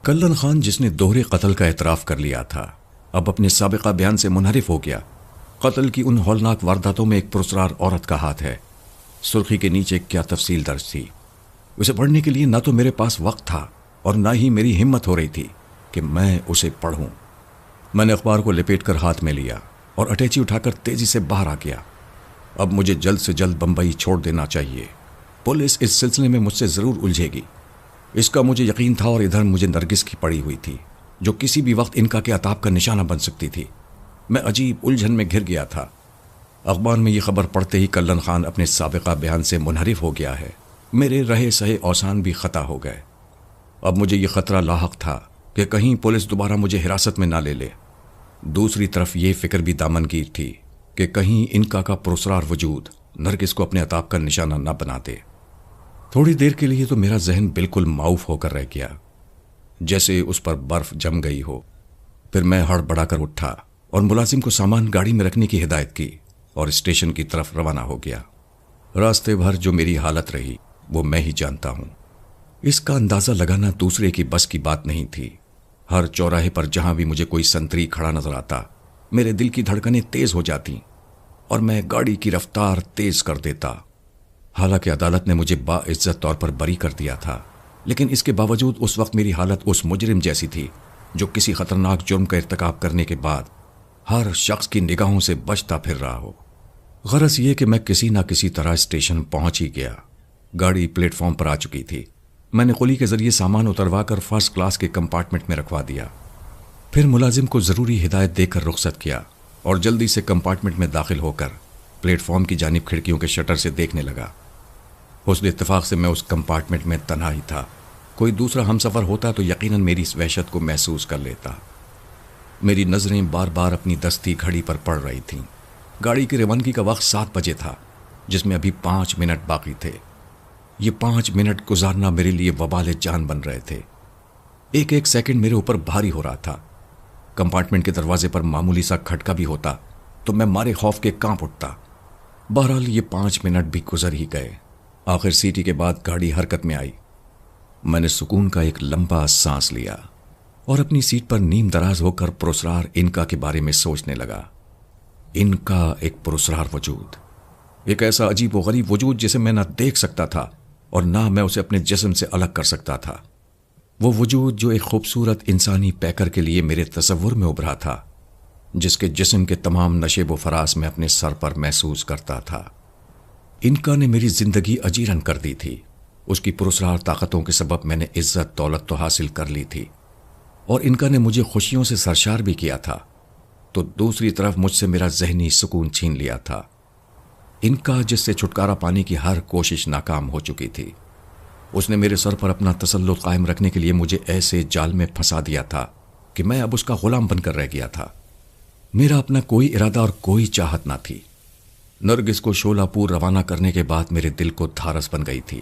کلن خان جس نے دوہرے قتل کا اعتراف کر لیا تھا اب اپنے سابقہ بیان سے منحرف ہو گیا۔ قتل کی ان ہولناک وارداتوں میں ایک پرسرار عورت کا ہاتھ ہے۔ سرخی کے نیچے کیا تفصیل درج تھی، اسے پڑھنے کے لیے نہ تو میرے پاس وقت تھا اور نہ ہی میری ہمت ہو رہی تھی کہ میں اسے پڑھوں۔ میں نے اخبار کو لپیٹ کر ہاتھ میں لیا اور اٹیچی اٹھا کر تیزی سے باہر آ گیا۔ اب مجھے جلد سے جلد بمبئی چھوڑ دینا چاہیے، پولیس اس سلسلے میں مجھ سے ضرور الجھے گی، اس کا مجھے یقین تھا۔ اور ادھر مجھے نرگس کی پڑی ہوئی تھی جو کسی بھی وقت انکا کے عتاب کا نشانہ بن سکتی تھی۔ میں عجیب الجھن میں گھر گیا تھا۔ اخبار میں یہ خبر پڑھتے ہی کلن خان اپنے سابقہ بیان سے منحرف ہو گیا ہے، میرے رہے سہے اوسان بھی خطا ہو گئے۔ اب مجھے یہ خطرہ لاحق تھا کہ کہیں پولیس دوبارہ مجھے حراست میں نہ لے لے۔ دوسری طرف یہ فکر بھی دامن گیر تھی کہ کہیں انکا کا پرسرار وجود نرگس کو اپنے عتاب کا نشانہ نہ بنا دے۔ تھوڑی دیر کے لیے تو میرا ذہن بالکل معاف ہو کر رہ گیا، جیسے اس پر برف جم گئی ہو۔ پھر میں ہڑبڑا کر اٹھا اور ملازم کو سامان گاڑی میں رکھنے کی ہدایت کی اور اسٹیشن کی طرف روانہ ہو گیا۔ راستے بھر جو میری حالت رہی وہ میں ہی جانتا ہوں۔ اس کا اندازہ لگانا دوسرے کی بس کی بات نہیں تھی۔ ہر چوراہے پر جہاں بھی مجھے کوئی سنتری کھڑا نظر آتا، میرے دل کی دھڑکنیں تیز ہو جاتی اور میں گاڑی کی رفتار تیز کر دیتا۔ حالانکہ عدالت نے مجھے باعزت طور پر بری کر دیا تھا، لیکن اس کے باوجود اس وقت میری حالت اس مجرم جیسی تھی جو کسی خطرناک جرم کا ارتکاب کرنے کے بعد ہر شخص کی نگاہوں سے بچتا پھر رہا ہو۔ غرض یہ کہ میں کسی نہ کسی طرح اسٹیشن پہنچ ہی گیا۔ گاڑی پلیٹ فارم پر آ چکی تھی۔ میں نے قلی کے ذریعے سامان اتروا کر فرسٹ کلاس کے کمپارٹمنٹ میں رکھوا دیا۔ پھر ملازم کو ضروری ہدایت دے کر رخصت کیا اور جلدی سے کمپارٹمنٹ میں داخل ہو کر پلیٹ فارم کی جانب کھڑکیوں کے شٹر سے دیکھنے لگا۔ حسن اتفاق سے میں اس کمپارٹمنٹ میں تنہا ہی تھا۔ کوئی دوسرا ہمسفر ہوتا تو یقیناً میری اس وحشت کو محسوس کر لیتا۔ میری نظریں بار بار اپنی دستی گھڑی پر پڑ رہی تھیں۔ گاڑی کی روانگی کا وقت 7 بجے تھا، جس میں ابھی 5 منٹ باقی تھے۔ یہ 5 منٹ گزارنا میرے لیے وبال جان بن رہے تھے۔ ایک ایک سیکنڈ میرے اوپر بھاری ہو رہا تھا۔ کمپارٹمنٹ کے دروازے پر معمولی سا کھٹکا بھی ہوتا تو میں مارے خوف کے کانپ اٹھتا۔ بہرحال یہ 5 منٹ بھی گزر ہی گئے۔ آخر سیٹی کے بعد گاڑی حرکت میں آئی۔ میں نے سکون کا ایک لمبا سانس لیا اور اپنی سیٹ پر نیم دراز ہو کر پرسرار انکا کے بارے میں سوچنے لگا۔ انکا ایک پرسرار وجود، ایک ایسا عجیب و غریب وجود جسے میں نہ دیکھ سکتا تھا اور نہ میں اسے اپنے جسم سے الگ کر سکتا تھا۔ وہ وجود جو ایک خوبصورت انسانی پیکر کے لیے میرے تصور میں ابھرا تھا، جس کے جسم کے تمام نشیب و فراز میں اپنے سر پر محسوس کرتا تھا۔ انکا نے میری زندگی اجیرن کر دی تھی۔ اس کی پرسرار طاقتوں کے سبب میں نے عزت دولت تو حاصل کر لی تھی اور انکا نے مجھے خوشیوں سے سرشار بھی کیا تھا، تو دوسری طرف مجھ سے میرا ذہنی سکون چھین لیا تھا۔ انکا جس سے چھٹکارا پانے کی ہر کوشش ناکام ہو چکی تھی۔ اس نے میرے سر پر اپنا تسلط قائم رکھنے کے لیے مجھے ایسے جال میں پھنسا دیا تھا کہ میں اب اس کا غلام بن کر رہ گیا تھا۔ میرا اپنا کوئی ارادہ اور کوئی چاہت نہ تھی۔ نرگس کو شولہ پور روانہ کرنے کے بعد میرے دل کو دھارس بن گئی تھی۔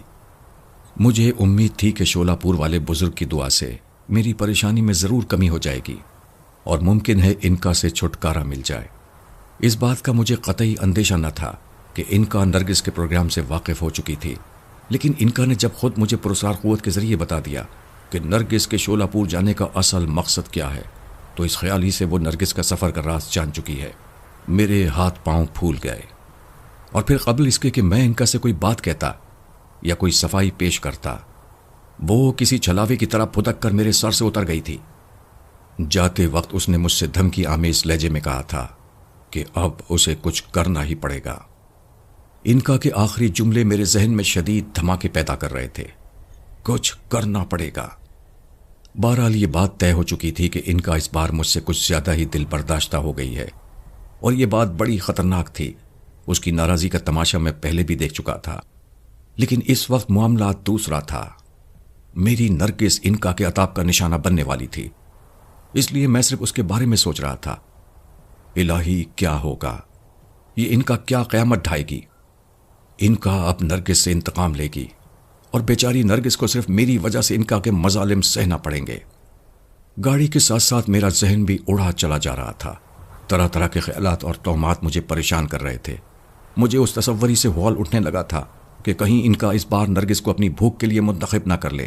مجھے امید تھی کہ شولہ پور والے بزرگ کی دعا سے میری پریشانی میں ضرور کمی ہو جائے گی اور ممکن ہے انکا سے چھٹکارا مل جائے۔ اس بات کا مجھے قطعی اندیشہ نہ تھا کہ انکا نرگس کے پروگرام سے واقف ہو چکی تھی، لیکن انکا نے جب خود مجھے پرسرار قوت کے ذریعے بتا دیا کہ نرگس کے شولہ پور جانے کا اصل مقصد کیا ہے، تو اس خیال ہی سے وہ نرگس کا سفر کا راز جان چکی ہے، میرے ہاتھ پاؤں پھول گئے۔ اور پھر قبل اس کے کہ میں انکا سے کوئی بات کہتا یا کوئی صفائی پیش کرتا، وہ کسی چھلاوے کی طرح پھدک کر میرے سر سے اتر گئی تھی۔ جاتے وقت اس نے مجھ سے دھمکی آمیز لہجے میں کہا تھا کہ اب اسے کچھ کرنا ہی پڑے گا۔ انکا کے آخری جملے میرے ذہن میں شدید دھماکے پیدا کر رہے تھے۔ کچھ کرنا پڑے گا۔ بہرحال یہ بات طے ہو چکی تھی کہ انکا اس بار مجھ سے کچھ زیادہ ہی دل برداشتہ ہو گئی ہے، اور یہ بات بڑی خطرناک تھی۔ اس کی ناراضی کا تماشا میں پہلے بھی دیکھ چکا تھا، لیکن اس وقت معاملہ دوسرا تھا۔ میری نرگس انکا کے عتاب کا نشانہ بننے والی تھی، اس لیے میں صرف اس کے بارے میں سوچ رہا تھا۔ الہی کیا ہوگا؟ یہ انکا کیا قیامت ڈھائے گی؟ انکا اب نرگس سے انتقام لے گی اور بیچاری نرگس کو صرف میری وجہ سے انکا کے مظالم سہنا پڑیں گے۔ گاڑی کے ساتھ ساتھ میرا ذہن بھی اڑا چلا جا رہا تھا۔ طرح طرح کے خیالات اور توہمات مجھے پریشان کر رہے تھے۔ مجھے اس تصوری سے ہول اٹھنے لگا تھا کہ کہیں انکا اس بار نرگس کو اپنی بھوک کے لیے منتخب نہ کر لے۔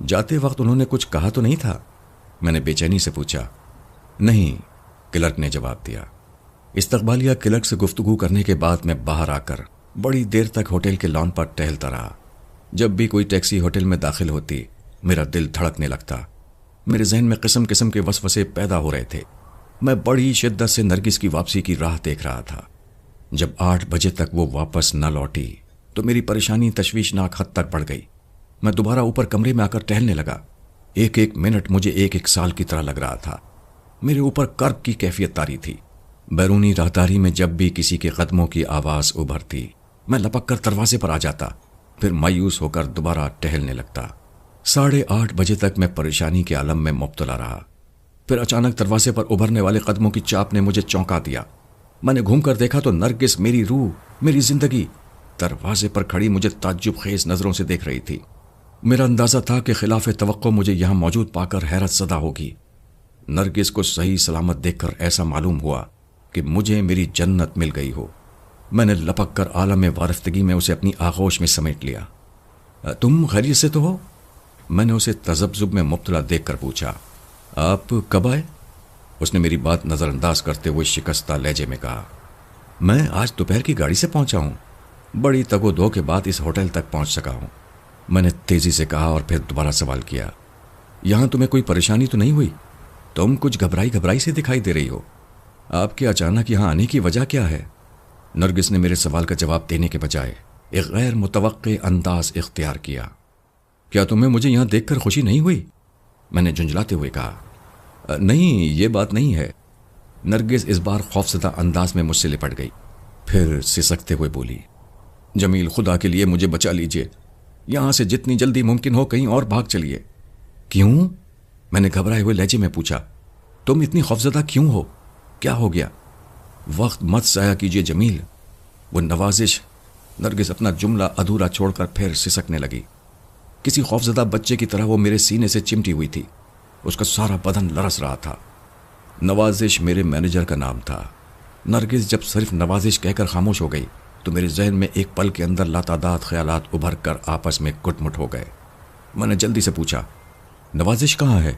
جاتے وقت انہوں نے کچھ کہا تو نہیں تھا؟ میں نے بے چینی سے پوچھا۔ نہیں، کلرک نے جواب دیا۔ استقبالیہ کلرک سے گفتگو کرنے کے بعد میں باہر آ کر بڑی دیر تک ہوٹل کے لان پر ٹہلتا رہا۔ جب بھی کوئی ٹیکسی ہوٹل میں داخل ہوتی میرا دل دھڑکنے لگتا، میرے ذہن میں قسم قسم کے وسوسے پیدا ہو رہے تھے۔ میں بڑی شدت سے نرگس کی واپسی کی راہ دیکھ رہا تھا۔ جب 8 بجے تک وہ واپس نہ لوٹی تو میری پریشانی تشویشناک حد تک بڑھ گئی۔ میں دوبارہ اوپر کمرے میں آ کر ٹہلنے لگا۔ ایک ایک منٹ مجھے ایک سال کی طرح لگ رہا تھا۔ میرے اوپر کرب کی کیفیت طاری تھی۔ بیرونی راہداری میں جب بھی کسی کے قدموں کی آواز ابھرتی میں لپک کر دروازے پر آ جاتا، پھر مایوس ہو کر دوبارہ ٹہلنے لگتا۔ 8:30 بجے تک میں پریشانی کے عالم میں مبتلا رہا۔ پھر اچانک دروازے پر ابھرنے والے قدموں کی چاپ نے مجھے چونکا دیا۔ میں نے گھوم کر دیکھا تو نرگس، میری روح، میری زندگی، دروازے پر کھڑی مجھے تعجب خیز نظروں سے دیکھ رہی تھی۔ میرا اندازہ تھا کہ خلاف توقع مجھے یہاں موجود پا کر حیرت زدہ ہوگی۔ نرگس کو صحیح سلامت دیکھ کر ایسا معلوم ہوا کہ مجھے میری جنت مل گئی ہو۔ میں نے لپک کر عالم وارفتگی میں اسے اپنی آغوش میں سمیٹ لیا۔ تم خیریت سے تو ہو؟ میں نے اسے تذبذب میں مبتلا دیکھ کر پوچھا۔ آپ کب آئے؟ اس نے میری بات نظر انداز کرتے ہوئے شکستہ لہجے میں کہا، میں آج دوپہر کی گاڑی سے پہنچا ہوں، بڑی تگ و دو کے بعد اس ہوٹل تک پہنچ سکا ہوں۔ میں نے تیزی سے کہا اور پھر دوبارہ سوال کیا، یہاں تمہیں کوئی پریشانی تو نہیں ہوئی؟ تم کچھ گھبرائی سے دکھائی دے رہی ہو۔ آپ کے اچانک یہاں آنے کی وجہ کیا ہے؟ نرگس نے میرے سوال کا جواب دینے کے بجائے ایک غیر متوقع انداز اختیار کیا۔ کیا تمہیں مجھے یہاں دیکھ کر خوشی نہیں ہوئی؟ میں نے جھنجھلاتے ہوئے کہا، نہیں، یہ بات نہیں ہے۔ نرگس اس بار خوفزدہ انداز میں مجھ سے لپٹ گئی، پھر سسکتے ہوئے بولی، جمیل، خدا کے لیے مجھے بچا لیجئے، یہاں سے جتنی جلدی ممکن ہو کہیں اور بھاگ چلیے۔ کیوں؟ میں نے گھبرائے ہوئے لہجے میں پوچھا۔ تم اتنی خوفزدہ کیوں ہو؟ کیا ہو گیا؟ وقت مت ضائع کیجئے جمیل، وہ نوازش۔ نرگس اپنا جملہ ادھورا چھوڑ کر پھر سسکنے لگی۔ کسی خوفزدہ بچے کی طرح وہ میرے سینے سے چمٹی ہوئی تھی، اس کا سارا بدن لرز رہا تھا۔ نوازش میرے مینیجر کا نام تھا۔ نرگس جب صرف نوازش کہہ کر خاموش ہو گئی تو میرے ذہن میں ایک پل کے اندر لاتعداد خیالات ابھر کر آپس میں گٹ مٹ ہو گئے۔ میں نے جلدی سے پوچھا، نوازش کہاں ہے؟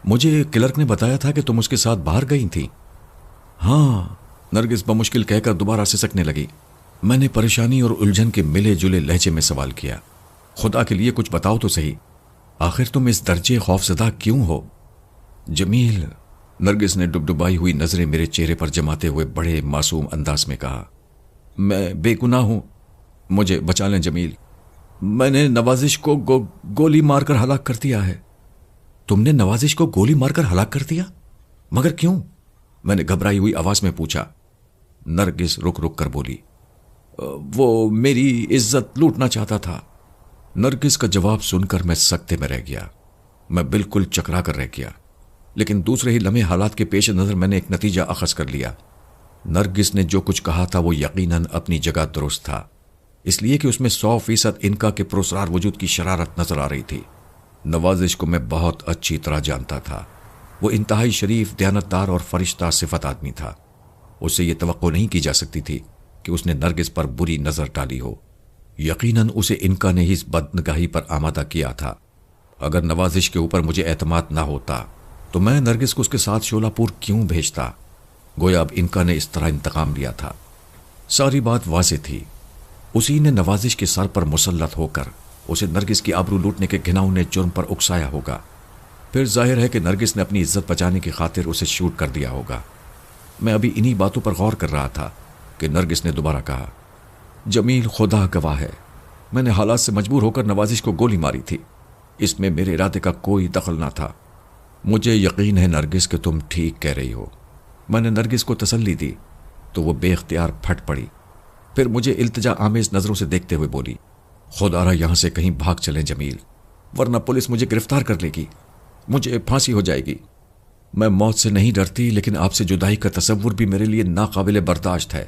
مجھے کلرک نے بتایا تھا کہ تم اس کے ساتھ باہر گئی تھی۔ ہاں، نرگس بمشکل کہہ کر دوبارہ سسکنے لگی۔ میں نے پریشانی اور الجھن کے ملے جلے لہجے میں سوال کیا، خدا کے لیے کچھ بتاؤ تو صحیح، آخر تم اس درجے خوفزدہ کیوں ہو؟ جمیل، نرگس نے ڈبڈبائی ہوئی نظریں میرے چہرے پر جماتے ہوئے بڑے معصوم انداز میں کہا، میں بے گناہ ہوں، مجھے بچا لیں جمیل، میں نے نوازش کو گولی مار کر ہلاک کر دیا ہے۔ تم نے نوازش کو گولی مار کر ہلاک کر دیا؟ مگر کیوں؟ میں نے گھبرائی ہوئی آواز میں پوچھا۔ نرگس رک رک کر بولی، وہ میری عزت لوٹنا چاہتا تھا۔ نرگس کا جواب سن کر میں سکتے میں رہ گیا، میں بالکل چکرا کر رہ گیا، لیکن دوسرے ہی لمحے حالات کے پیش نظر میں نے ایک نتیجہ اخذ کر لیا۔ نرگس نے جو کچھ کہا تھا وہ یقیناً اپنی جگہ درست تھا، اس لیے کہ اس میں 100% انکا کے پراسرار وجود کی شرارت نظر آ رہی تھی۔ نوازش کو میں بہت اچھی طرح جانتا تھا، وہ انتہائی شریف، دیانتدار اور فرشتہ صفت آدمی تھا۔ اس سے یہ توقع نہیں کی جا سکتی تھی کہ اس نے نرگس پر بری نظر ڈالی ہو۔ یقیناً اسے انکا نے ہی اس بدنگاہی پر آمادہ کیا تھا۔ اگر نوازش کے اوپر مجھے اعتماد نہ ہوتا تو میں نرگس کو اس کے ساتھ شولہ پور کیوں بھیجتا؟ گویا اب انکا نے اس طرح انتقام لیا تھا۔ ساری بات واضح تھی، اسی نے نوازش کے سر پر مسلط ہو کر اسے نرگس کی آبرو لوٹنے کے گھناؤنے جرم پر اکسایا ہوگا۔ پھر ظاہر ہے کہ نرگس نے اپنی عزت بچانے کی خاطر اسے شوٹ کر دیا ہوگا۔ میں ابھی انہی باتوں پر غور کر رہا تھا کہ نرگس نے دوبارہ کہا، جمیل، خدا گواہ ہے، میں نے حالات سے مجبور ہو کر نوازش کو گولی ماری تھی، اس میں میرے ارادے کا کوئی دخل نہ تھا۔ مجھے یقین ہے نرگس کہ تم ٹھیک کہہ رہی ہو۔ میں نے نرگس کو تسلی دی تو وہ بے اختیار پھٹ پڑی، پھر مجھے التجا آمیز نظروں سے دیکھتے ہوئے بولی، خدا را یہاں سے کہیں بھاگ چلیں جمیل، ورنہ پولیس مجھے گرفتار کر لے گی، مجھے پھانسی ہو جائے گی۔ میں موت سے نہیں ڈرتی، لیکن آپ سے جدائی کا تصور بھی میرے لیے ناقابل برداشت ہے۔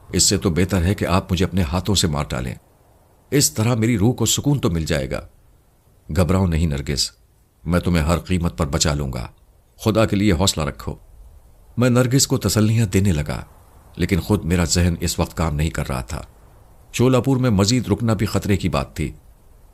اس سے تو بہتر ہے کہ آپ مجھے اپنے ہاتھوں سے مار ڈالیں، اس طرح میری روح کو سکون تو مل جائے گا۔ گھبراؤ نہیں نرگس، میں تمہیں ہر قیمت پر بچا لوں گا، خدا کے لیے حوصلہ رکھو۔ میں نرگس کو تسلیاں دینے لگا، لیکن خود میرا ذہن اس وقت کام نہیں کر رہا تھا۔ شولہ پور میں مزید رکنا بھی خطرے کی بات تھی۔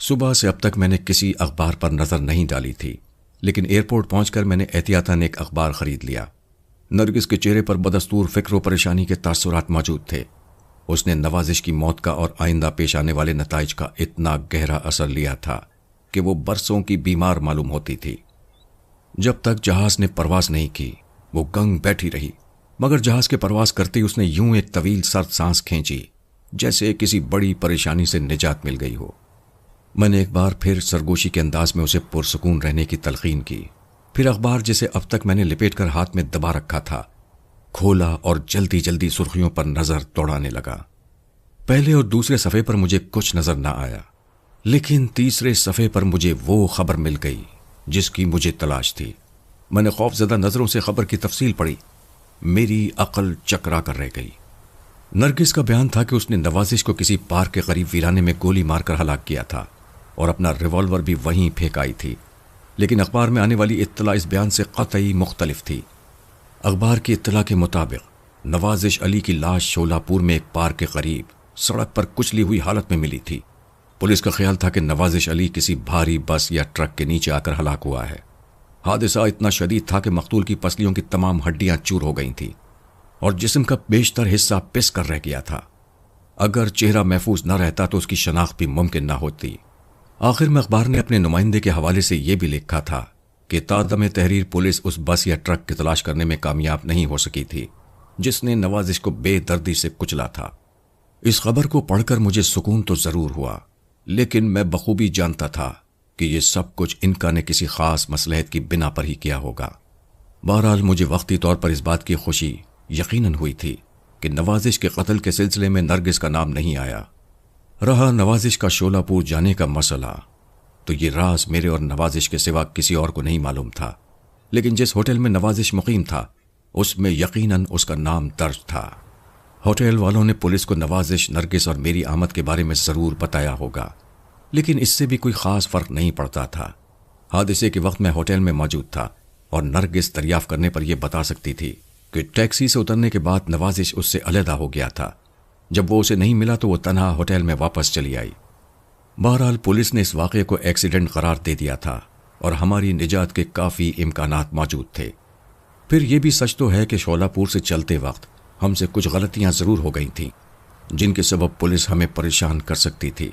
صبح سے اب تک میں نے کسی اخبار پر نظر نہیں ڈالی تھی، لیکن ایئرپورٹ پہنچ کر میں نے احتیاطاً ایک اخبار خرید لیا۔ نرگس کے چہرے پر بدستور فکر و پریشانی کے تاثرات موجود تھے۔ اس نے نوازش کی موت کا اور آئندہ پیش آنے والے نتائج کا اتنا گہرا اثر لیا تھا کہ وہ برسوں کی بیمار معلوم ہوتی تھی۔ جب تک جہاز نے پرواز نہیں کی وہ گنگ بیٹھی رہی، مگر جہاز کے پرواز کرتے ہی اس نے یوں ایک طویل سرد سانس کھینچی جیسے کسی بڑی پریشانی سے نجات مل گئی ہو۔ میں نے ایک بار پھر سرگوشی کے انداز میں اسے پرسکون رہنے کی تلقین کی، پھر اخبار جسے اب تک میں نے لپیٹ کر ہاتھ میں دبا رکھا تھا کھولا اور جلدی جلدی سرخیوں پر نظر دوڑانے لگا۔ پہلے اور دوسرے صفحے پر مجھے کچھ نظر نہ آیا، لیکن تیسرے صفحے پر مجھے وہ خبر مل گئی جس کی مجھے تلاش تھی۔ میں نے خوفزدہ نظروں سے خبر کی تفصیل پڑھی، میری عقل چکرا کر رہ گئی۔ نرگس کا بیان تھا کہ اس نے نوازش کو کسی پارک کے قریب ویرانے میں گولی مار کر ہلاک کیا تھا اور اپنا ریوالور بھی وہیں پھینک آئی تھی، لیکن اخبار میں آنے والی اطلاع اس بیان سے قطعی مختلف تھی۔ اخبار کی اطلاع کے مطابق نوازش علی کی لاش شولہ پور میں ایک پارک کے قریب سڑک پر کچلی ہوئی حالت میں ملی تھی۔ پولیس کا خیال تھا کہ نوازش علی کسی بھاری بس یا ٹرک کے نیچے آ کر ہلاک ہوا ہے۔ حادثہ اتنا شدید تھا کہ مقتول کی پسلیوں کی تمام ہڈیاں چور ہو گئی تھیں اور جسم کا بیشتر حصہ پس کر رہ گیا تھا۔ اگر چہرہ محفوظ نہ رہتا تو اس کی شناخت بھی ممکن نہ ہوتی۔ آخر میں اخبار نے اپنے نمائندے کے حوالے سے یہ بھی لکھا تھا کہ تادم تحریر پولیس اس بس یا ٹرک کی تلاش کرنے میں کامیاب نہیں ہو سکی تھی جس نے نوازش کو بے دردی سے کچلا تھا۔ اس خبر کو پڑھ کر مجھے سکون تو ضرور ہوا، لیکن میں بخوبی جانتا تھا کہ یہ سب کچھ انکا نے کسی خاص مصلحت کی بنا پر ہی کیا ہوگا۔ بہرحال مجھے وقتی طور پر اس بات کی خوشی یقیناً ہوئی تھی کہ نوازش کے قتل کے سلسلے میں نرگس کا نام نہیں آیا۔ رہا نوازش کا شولہ پور جانے کا مسئلہ، تو یہ راز میرے اور نوازش کے سوا کسی اور کو نہیں معلوم تھا، لیکن جس ہوٹل میں نوازش مقیم تھا اس میں یقیناً اس کا نام درج تھا۔ ہوٹل والوں نے پولیس کو نوازش، نرگس اور میری آمد کے بارے میں ضرور بتایا ہوگا، لیکن اس سے بھی کوئی خاص فرق نہیں پڑتا تھا۔ حادثے کے وقت میں ہوٹل میں موجود تھا اور نرگس دریافت کرنے پر یہ بتا سکتی تھی کہ ٹیکسی سے اترنے کے بعد نوازش اس سے علیحدہ ہو گیا تھا۔ جب وہ اسے نہیں ملا تو وہ تنہا ہوٹل میں واپس چلی آئی۔ بہرحال پولیس نے اس واقعے کو ایکسیڈنٹ قرار دے دیا تھا اور ہماری نجات کے کافی امکانات موجود تھے۔ پھر یہ بھی سچ تو ہے کہ شولہ پور سے چلتے وقت ہم سے کچھ غلطیاں ضرور ہو گئی تھیں جن کے سبب پولیس ہمیں پریشان کر سکتی تھی،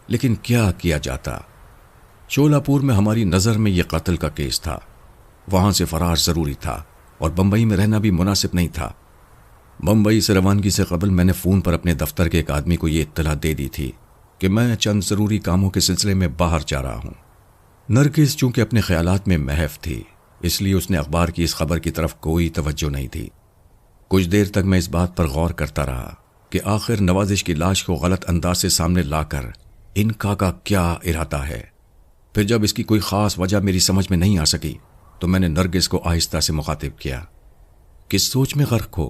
لیکن کیا کیا جاتا۔ شولہ پور میں ہماری نظر میں یہ قتل کا کیس تھا، وہاں سے فرار ضروری تھا اور بمبئی میں رہنا بھی مناسب نہیں تھا۔ بمبئی سے روانگی سے قبل میں نے فون پر اپنے دفتر کے ایک آدمی کو یہ اطلاع دے دی تھی کہ میں چند ضروری کاموں کے سلسلے میں باہر جا رہا ہوں۔ نرگس چونکہ اپنے خیالات میں محو تھی، اس لیے اس نے اخبار کی اس خبر کی طرف کوئی توجہ نہیں تھی۔ کچھ دیر تک میں اس بات پر غور کرتا رہا کہ آخر نوازش کی لاش کو غلط انداز سے سامنے لا کر انکا کا کیا ارادہ ہے۔ پھر جب اس کی کوئی خاص وجہ میری سمجھ میں نہیں آ سکی تو میں نے نرگس کو آہستہ سے مخاطب کیا۔ کس سوچ میں غرق ہو؟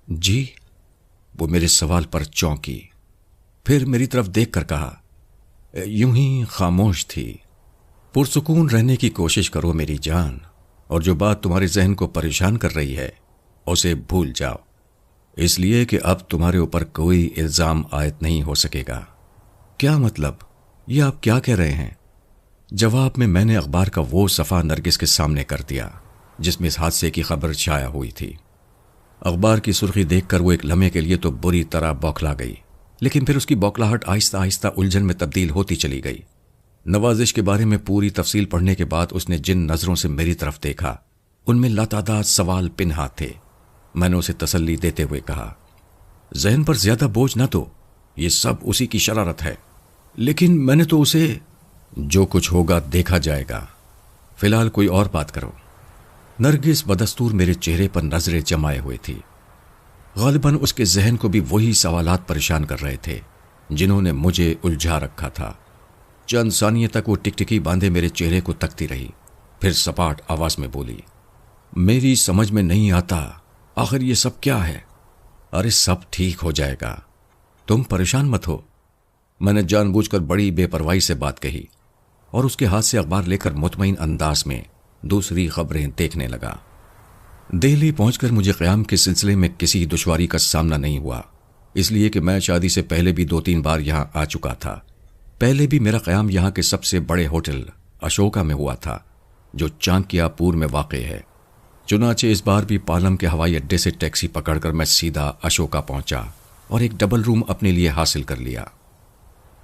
جی؟ وہ میرے سوال پر چونکی، پھر میری طرف دیکھ کر کہا، یوں ہی خاموش تھی۔ پرسکون رہنے کی کوشش کرو میری جان، اور جو بات تمہارے ذہن کو پریشان کر رہی ہے اسے بھول جاؤ، اس لیے کہ اب تمہارے اوپر کوئی الزام عائد نہیں ہو سکے گا۔ کیا مطلب؟ یہ آپ کیا کہہ رہے ہیں؟ جواب میں نے اخبار کا وہ صفحہ نرگس کے سامنے کر دیا جس میں اس حادثے کی خبر شائع ہوئی تھی۔ اخبار کی سرخی دیکھ کر وہ ایک لمحے کے لیے تو بری طرح بوکھلا گئی، لیکن پھر اس کی بوکھلاہٹ آہستہ آہستہ الجھن میں تبدیل ہوتی چلی گئی۔ نوازش کے بارے میں پوری تفصیل پڑھنے کے بعد اس نے جن نظروں سے میری طرف دیکھا ان میں لاتعداد سوال پنہاں تھے۔ میں نے اسے تسلی دیتے ہوئے کہا، ذہن پر زیادہ بوجھ نہ دو، یہ سب اسی کی شرارت ہے، لیکن میں نے تو اسے… جو کچھ ہوگا دیکھا جائے گا، فی الحال کوئی اور بات کرو۔ نرگس بدستور میرے چہرے پر نظریں جمائے ہوئے تھی۔ غالباً اس کے ذہن کو بھی وہی سوالات پریشان کر رہے تھے جنہوں نے مجھے الجھا رکھا تھا۔ چند ثانیے تک وہ ٹکٹکی باندھے میرے چہرے کو تکتی رہی، پھر سپاٹ آواز میں بولی، میری سمجھ میں نہیں آتا آخر یہ سب کیا ہے؟ ارے سب ٹھیک ہو جائے گا، تم پریشان مت ہو۔ میں نے جان بوجھ کر بڑی بے پرواہی سے بات کہی اور اس کے ہاتھ سے اخبار لے کر مطمئن انداز میں دوسری خبریں دیکھنے لگا۔ دہلی پہنچ کر مجھے قیام کے سلسلے میں کسی دشواری کا سامنا نہیں ہوا، اس لیے کہ میں شادی سے پہلے بھی 2-3 بار یہاں آ چکا تھا۔ پہلے بھی میرا قیام یہاں کے سب سے بڑے ہوٹل اشوکا میں ہوا تھا جو چانکیا پور میں واقع ہے۔ چنانچہ اس بار بھی پالم کے ہوائی اڈے سے ٹیکسی پکڑ کر میں سیدھا اشوکا پہنچا اور ایک ڈبل روم اپنے لیے حاصل کر لیا۔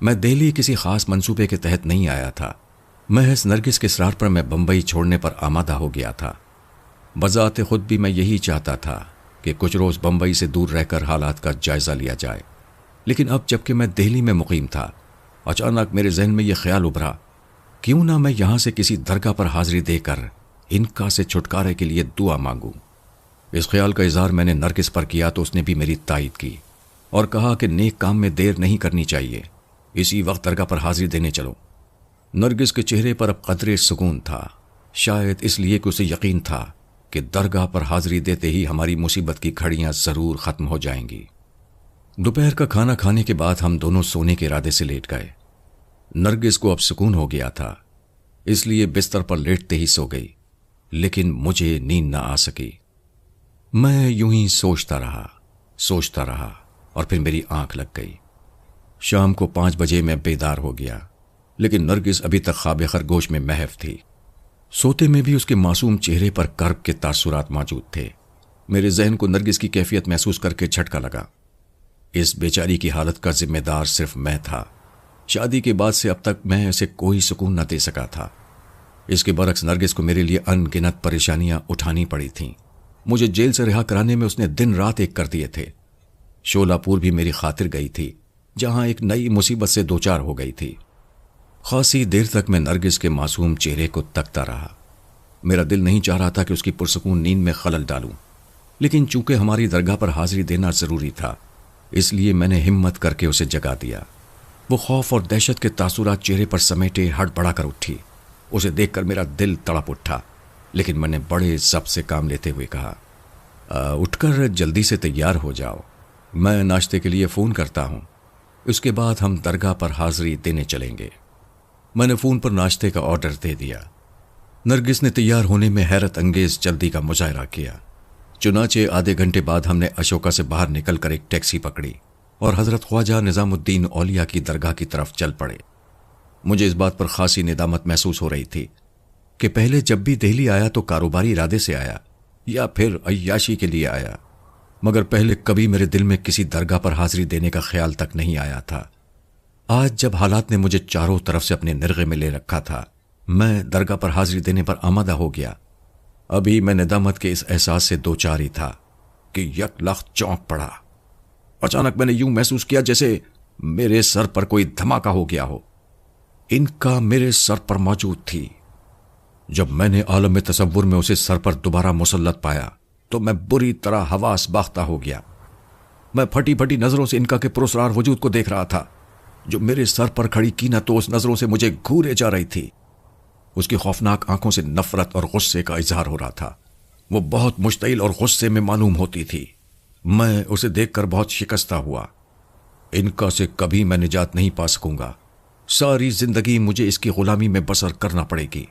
میں دہلی کسی خاص منصوبے کے تحت نہیں آیا تھا، محض نرگس کے اصرار پر میں بمبئی چھوڑنے پر آمادہ ہو گیا تھا۔ بذات خود بھی میں یہی چاہتا تھا کہ کچھ روز بمبئی سے دور رہ کر حالات کا جائزہ لیا جائے، لیکن اب جب کہ میں دہلی میں مقیم تھا، اچانک میرے ذہن میں یہ خیال ابھرا، کیوں نہ میں یہاں سے کسی درگاہ پر حاضری دے کر انکا سے چھٹکارے کے لیے دعا مانگوں۔ اس خیال کا اظہار میں نے نرگس پر کیا تو اس نے بھی میری تائید کی اور کہا کہ نیک کام میں دیر نہیں کرنی چاہیے، اسی وقت درگاہ پر حاضری دینے چلو۔ نرگس کے چہرے پر اب قدرے سکون تھا، شاید اس لیے کہ اسے یقین تھا کہ درگاہ پر حاضری دیتے ہی ہماری مصیبت کی گھڑیاں ضرور ختم ہو جائیں گی۔ دوپہر کا کھانا کھانے کے بعد ہم دونوں سونے کے ارادے سے لیٹ گئے۔ نرگس کو اب سکون ہو گیا تھا، اس لیے بستر پر لیٹتے ہی سو گئی، لیکن مجھے نیند نہ آ سکی۔ میں یوں ہی سوچتا رہا اور پھر میری آنکھ لگ گئی۔ شام کو 5 بجے میں بیدار ہو گیا، لیکن نرگس ابھی تک خواب خرگوش میں محو تھی۔ سوتے میں بھی اس کے معصوم چہرے پر کرب کے تاثرات موجود تھے۔ میرے ذہن کو نرگس کی کیفیت محسوس کر کے جھٹکا لگا۔ اس بیچاری کی حالت کا ذمہ دار صرف میں تھا۔ شادی کے بعد سے اب تک میں اسے کوئی سکون نہ دے سکا تھا۔ اس کے برعکس نرگس کو میرے لیے ان گنت پریشانیاں اٹھانی پڑی تھیں۔ مجھے جیل سے رہا کرانے میں اس نے دن رات ایک کر دیے تھے۔ شولہ پور بھی میری خاطر گئی تھی، جہاں ایک نئی مصیبت سے دوچار ہو گئی تھی۔ خاصی دیر تک میں نرگس کے معصوم چہرے کو تکتا رہا۔ میرا دل نہیں چاہ رہا تھا کہ اس کی پرسکون نیند میں خلل ڈالوں، لیکن چونکہ ہماری درگاہ پر حاضری دینا ضروری تھا، اس لیے میں نے ہمت کر کے اسے جگا دیا۔ وہ خوف اور دہشت کے تاثرات چہرے پر سمیٹے ہڑبڑا کر اٹھی۔ اسے دیکھ کر میرا دل تڑپ اٹھا، لیکن میں نے بڑے ضبط سے کام لیتے ہوئے کہا، اٹھ کر جلدی سے تیار ہو جاؤ، میں ناشتے کے لیے فون کرتا ہوں، اس کے بعد ہم درگاہ پر حاضری دینے چلیں گے۔ میں نے فون پر ناشتے کا آرڈر دے دیا۔ نرگس نے تیار ہونے میں حیرت انگیز جلدی کا مظاہرہ کیا۔ چنانچہ آدھے گھنٹے بعد ہم نے اشوکا سے باہر نکل کر ایک ٹیکسی پکڑی اور حضرت خواجہ نظام الدین اولیاء کی درگاہ کی طرف چل پڑے۔ مجھے اس بات پر خاصی ندامت محسوس ہو رہی تھی کہ پہلے جب بھی دہلی آیا تو کاروباری ارادے سے آیا یا پھر عیاشی کے لیے آیا، مگر پہلے کبھی میرے دل میں کسی درگاہ پر حاضری دینے کا خیال تک نہیں آیا تھا۔ آج جب حالات نے مجھے چاروں طرف سے اپنے نرغے میں لے رکھا تھا، میں درگاہ پر حاضری دینے پر آمادہ ہو گیا۔ ابھی میں ندامت کے اس احساس سے دوچار ہی تھا کہ یک لخت چونک پڑا۔ اچانک میں نے یوں محسوس کیا جیسے میرے سر پر کوئی دھماکہ ہو گیا ہو۔ انکا میرے سر پر موجود تھی۔ جب میں نے عالم تصور میں اسے سر پر دوبارہ مسلط پایا تو میں بری طرح حواس باختہ ہو گیا۔ میں پھٹی پھٹی نظروں سے انکا کے پراسرار وجود کو دیکھ رہا تھا، جو میرے سر پر کھڑی کینہ تو اس نظروں سے مجھے گھورے جا رہی تھی۔ اس کی خوفناک آنکھوں سے نفرت اور غصے کا اظہار ہو رہا تھا۔ وہ بہت مشتعل اور غصے میں معلوم ہوتی تھی۔ میں اسے دیکھ کر بہت شکستہ ہوا۔ انکا سے کبھی میں نجات نہیں پا سکوں گا۔ ساری زندگی مجھے اس کی غلامی میں بسر کرنا پڑے گی۔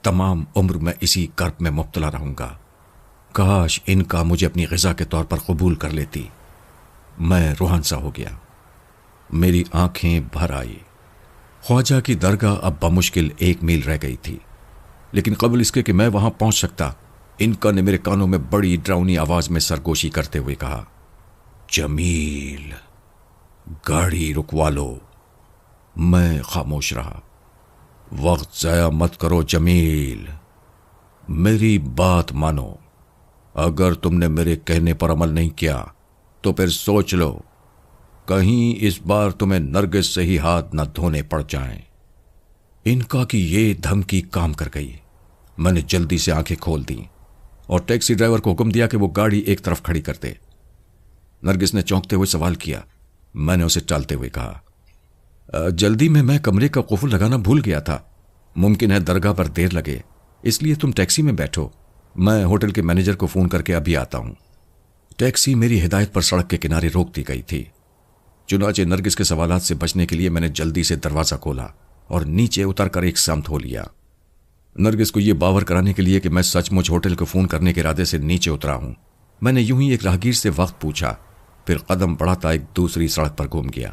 تمام عمر میں اسی کرب میں مبتلا رہوں گا۔ کاش انکا مجھے اپنی غذا کے طور پر قبول کر لیتی۔ میں روحان سا ہو گیا۔ میری آنکھیں بھر آئی۔ خواجہ کی درگاہ اب بمشکل 1 میل رہ گئی تھی، لیکن قبل اس کے کہ میں وہاں پہنچ سکتا، انکا نے میرے کانوں میں بڑی ڈراؤنی آواز میں سرگوشی کرتے ہوئے کہا، جمیل، گاڑی رکوا لو۔ میں خاموش رہا۔ وقت ضائع مت کرو جمیل، میری بات مانو۔ اگر تم نے میرے کہنے پر عمل نہیں کیا تو پھر سوچ لو، کہیں اس بار تمہیں نرگس سے ہی ہاتھ نہ دھونے پڑ جائیں۔ انکا کی یہ دھمکی کام کر گئی۔ میں نے جلدی سے آنکھیں کھول دیں اور ٹیکسی ڈرائیور کو حکم دیا کہ وہ گاڑی ایک طرف کھڑی کر دے۔ نرگس نے چونکتے ہوئے سوال کیا۔ میں نے اسے ٹالتے ہوئے کہا، جلدی میں کمرے کا قفل لگانا بھول گیا تھا، ممکن ہے درگاہ پر دیر لگے، اس لیے تم ٹیکسی میں بیٹھو، میں ہوٹل کے مینیجر کو فون کر کے ابھی آتا ہوں۔ ٹیکسی میری ہدایت پر سڑک کے کنارے روک دی گئی تھی۔ چنانچہ نرگس کے سوالات سے بچنے کے لیے میں نے جلدی سے دروازہ کھولا اور نیچے اتر کر ایک سمت ہو لیا۔ نرگس کو یہ باور کرانے کے لیے کہ میں سچ مچ ہوٹل کو فون کرنے کے ارادے سے نیچے اترا ہوں، میں نے یوں ہی ایک راہگیر سے وقت پوچھا، پھر قدم بڑھاتا ایک دوسری سڑک پر گھوم گیا۔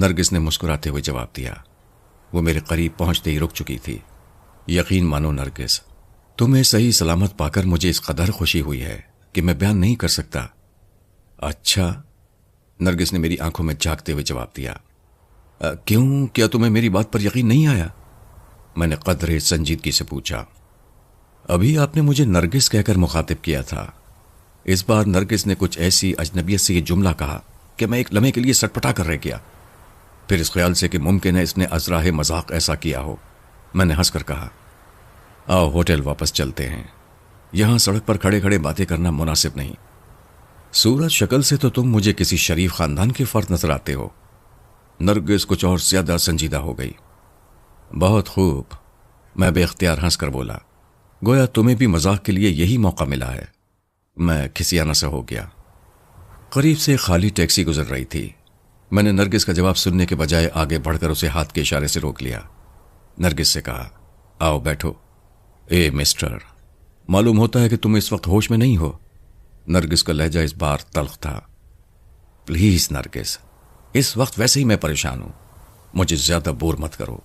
نرگس نے مسکراتے ہوئے جواب دیا۔ وہ میرے قریب پہنچتے ہی رک چکی تھی۔ یقین مانو نرگس، تمہیں صحیح سلامت پا کر مجھے اس قدر خوشی ہوئی ہے کہ میں بیان نہیں کر سکتا۔ اچھا، نرگس نے میری آنکھوں میں جھانکتے ہوئے جواب دیا۔ کیوں؟ کیا تمہیں میری بات پر یقین نہیں آیا؟ میں نے قدرے سنجیدگی سے پوچھا۔ ابھی آپ نے مجھے نرگس کہہ کر مخاطب کیا تھا۔ اس بار نرگس نے کچھ ایسی اجنبیت سے یہ جملہ کہا کہ میں ایک لمحے کے لیے سٹپٹا کر رہ گیا۔ پھر اس خیال سے کہ ممکن ہے اس نے ازراہ مذاق ایسا کیا ہو، میں نے ہنس کر کہا، آؤ ہوٹل واپس چلتے ہیں، یہاں سڑک پر کھڑے کھڑے باتیں کرنا مناسب نہیں۔ صورت شکل سے تو تم مجھے کسی شریف خاندان کے فرد نظر آتے ہو۔ نرگس کچھ اور زیادہ سنجیدہ ہو گئی۔ بہت خوب، میں بے اختیار ہنس کر بولا، گویا تمہیں بھی مذاق کے لیے یہی موقع ملا ہے۔ میں کھسیانہ سا ہو گیا۔ قریب سے خالی ٹیکسی گزر رہی تھی۔ میں نے نرگس کا جواب سننے کے بجائے آگے بڑھ کر اسے ہاتھ کے اشارے سے روک لیا۔ نرگس سے کہا، آؤ بیٹھو۔ اے مسٹر، معلوم ہوتا ہے کہ تم اس وقت ہوش میں نہیں ہو۔ نرگس کا لہجہ اس بار تلخ تھا۔ پلیز نرگس، اس وقت ویسے ہی میں پریشان ہوں، مجھے زیادہ بور مت کرو۔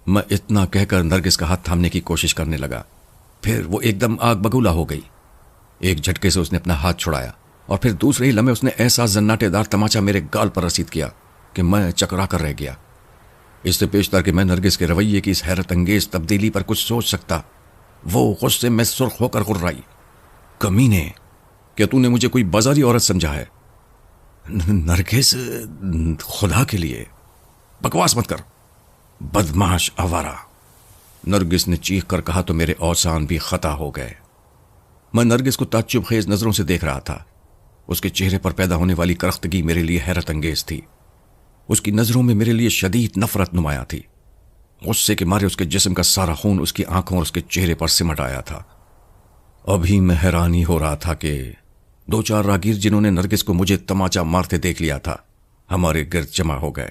میں اتنا کہہ کر نرگس کا ہاتھ تھامنے کی کوشش کرنے لگا، پھر وہ ایک دم آگ بگولا ہو گئی۔ ایک جھٹکے سے اس نے اپنا ہاتھ چھڑایا اور پھر دوسرے ہی لمحے اس نے ایسا زناٹے دار تماچا میرے گال پر رسید کیا کہ میں چکرا کر رہ گیا۔ اس سے پیشتر کہ میں نرگس کے رویے کی اس حیرت انگیز تبدیلی پر کچھ سوچ سکتا، وہ غصے میں سرخ ہو کر غرائی۔ کمینے، کیا تو نے مجھے کوئی بازاری عورت سمجھا ہے؟ نرگس، خدا کے لیے بکواس مت کر، بدمعاش آوارہ، نرگس نے چیخ کر کہا تو میرے اوسان بھی خطا ہو گئے۔ میں نرگس کو تعجب خیز نظروں سے دیکھ رہا تھا۔ اس کے چہرے پر پیدا ہونے والی کرختگی میرے لیے حیرت انگیز تھی۔ اس کی نظروں میں میرے لیے شدید نفرت نمایاں تھی۔ غصے کے مارے اس کے جسم کا سارا خون اس کی آنکھوں اور اس کے چہرے پر سمٹ آیا تھا۔ ابھی میں حیران ہی ہو رہا تھا کہ دو چار راگیر جنہوں نے نرگس کو مجھے تماچا مارتے دیکھ لیا تھا، ہمارے گرد جمع ہو گئے۔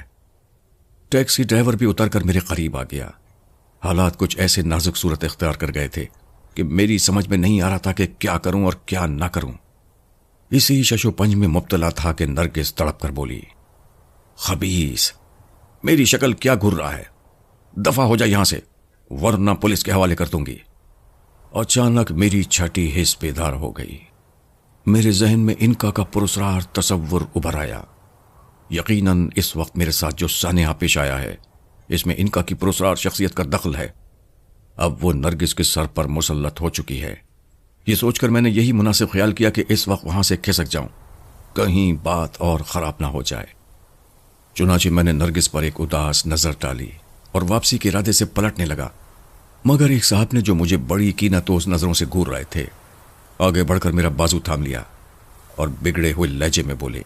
ٹیکسی ڈرائیور بھی اتر کر میرے قریب آ گیا۔ حالات کچھ ایسے نازک صورت اختیار کر گئے تھے کہ میری سمجھ میں نہیں آ رہا تھا کہ کیا کروں اور کیا نہ کروں۔ اسی شش و پنج میں مبتلا تھا کہ نرگس تڑپ کر بولی، خبیث، میری شکل کیا گھر رہا ہے، دفع ہو جا یہاں سے ورنہ پولیس کے حوالے کر دوں گی۔ اچانک میری چھٹی حس بیدار ہو گئی۔ میرے ذہن میں انکا کا پراسرار تصور ابھر آیا۔ یقیناً اس وقت میرے ساتھ جو سانحہ پیش آیا ہے اس میں انکا کی پراسرار شخصیت کا دخل ہے۔ اب وہ نرگس کے سر پر مسلط ہو چکی ہے۔ یہ سوچ کر میں نے یہی مناسب خیال کیا کہ اس وقت وہاں سے کھسک جاؤں، کہیں بات اور خراب نہ ہو جائے۔ چنانچہ میں نے نرگس پر ایک اداس نظر ڈالی اور واپسی کے ارادے سے پلٹنے لگا، مگر ایک صاحب نے جو مجھے بڑی کینتوز نظروں سے گھور رہے تھے آگے بڑھ کر میرا بازو تھام لیا اور بگڑے ہوئے لہجے میں بولے،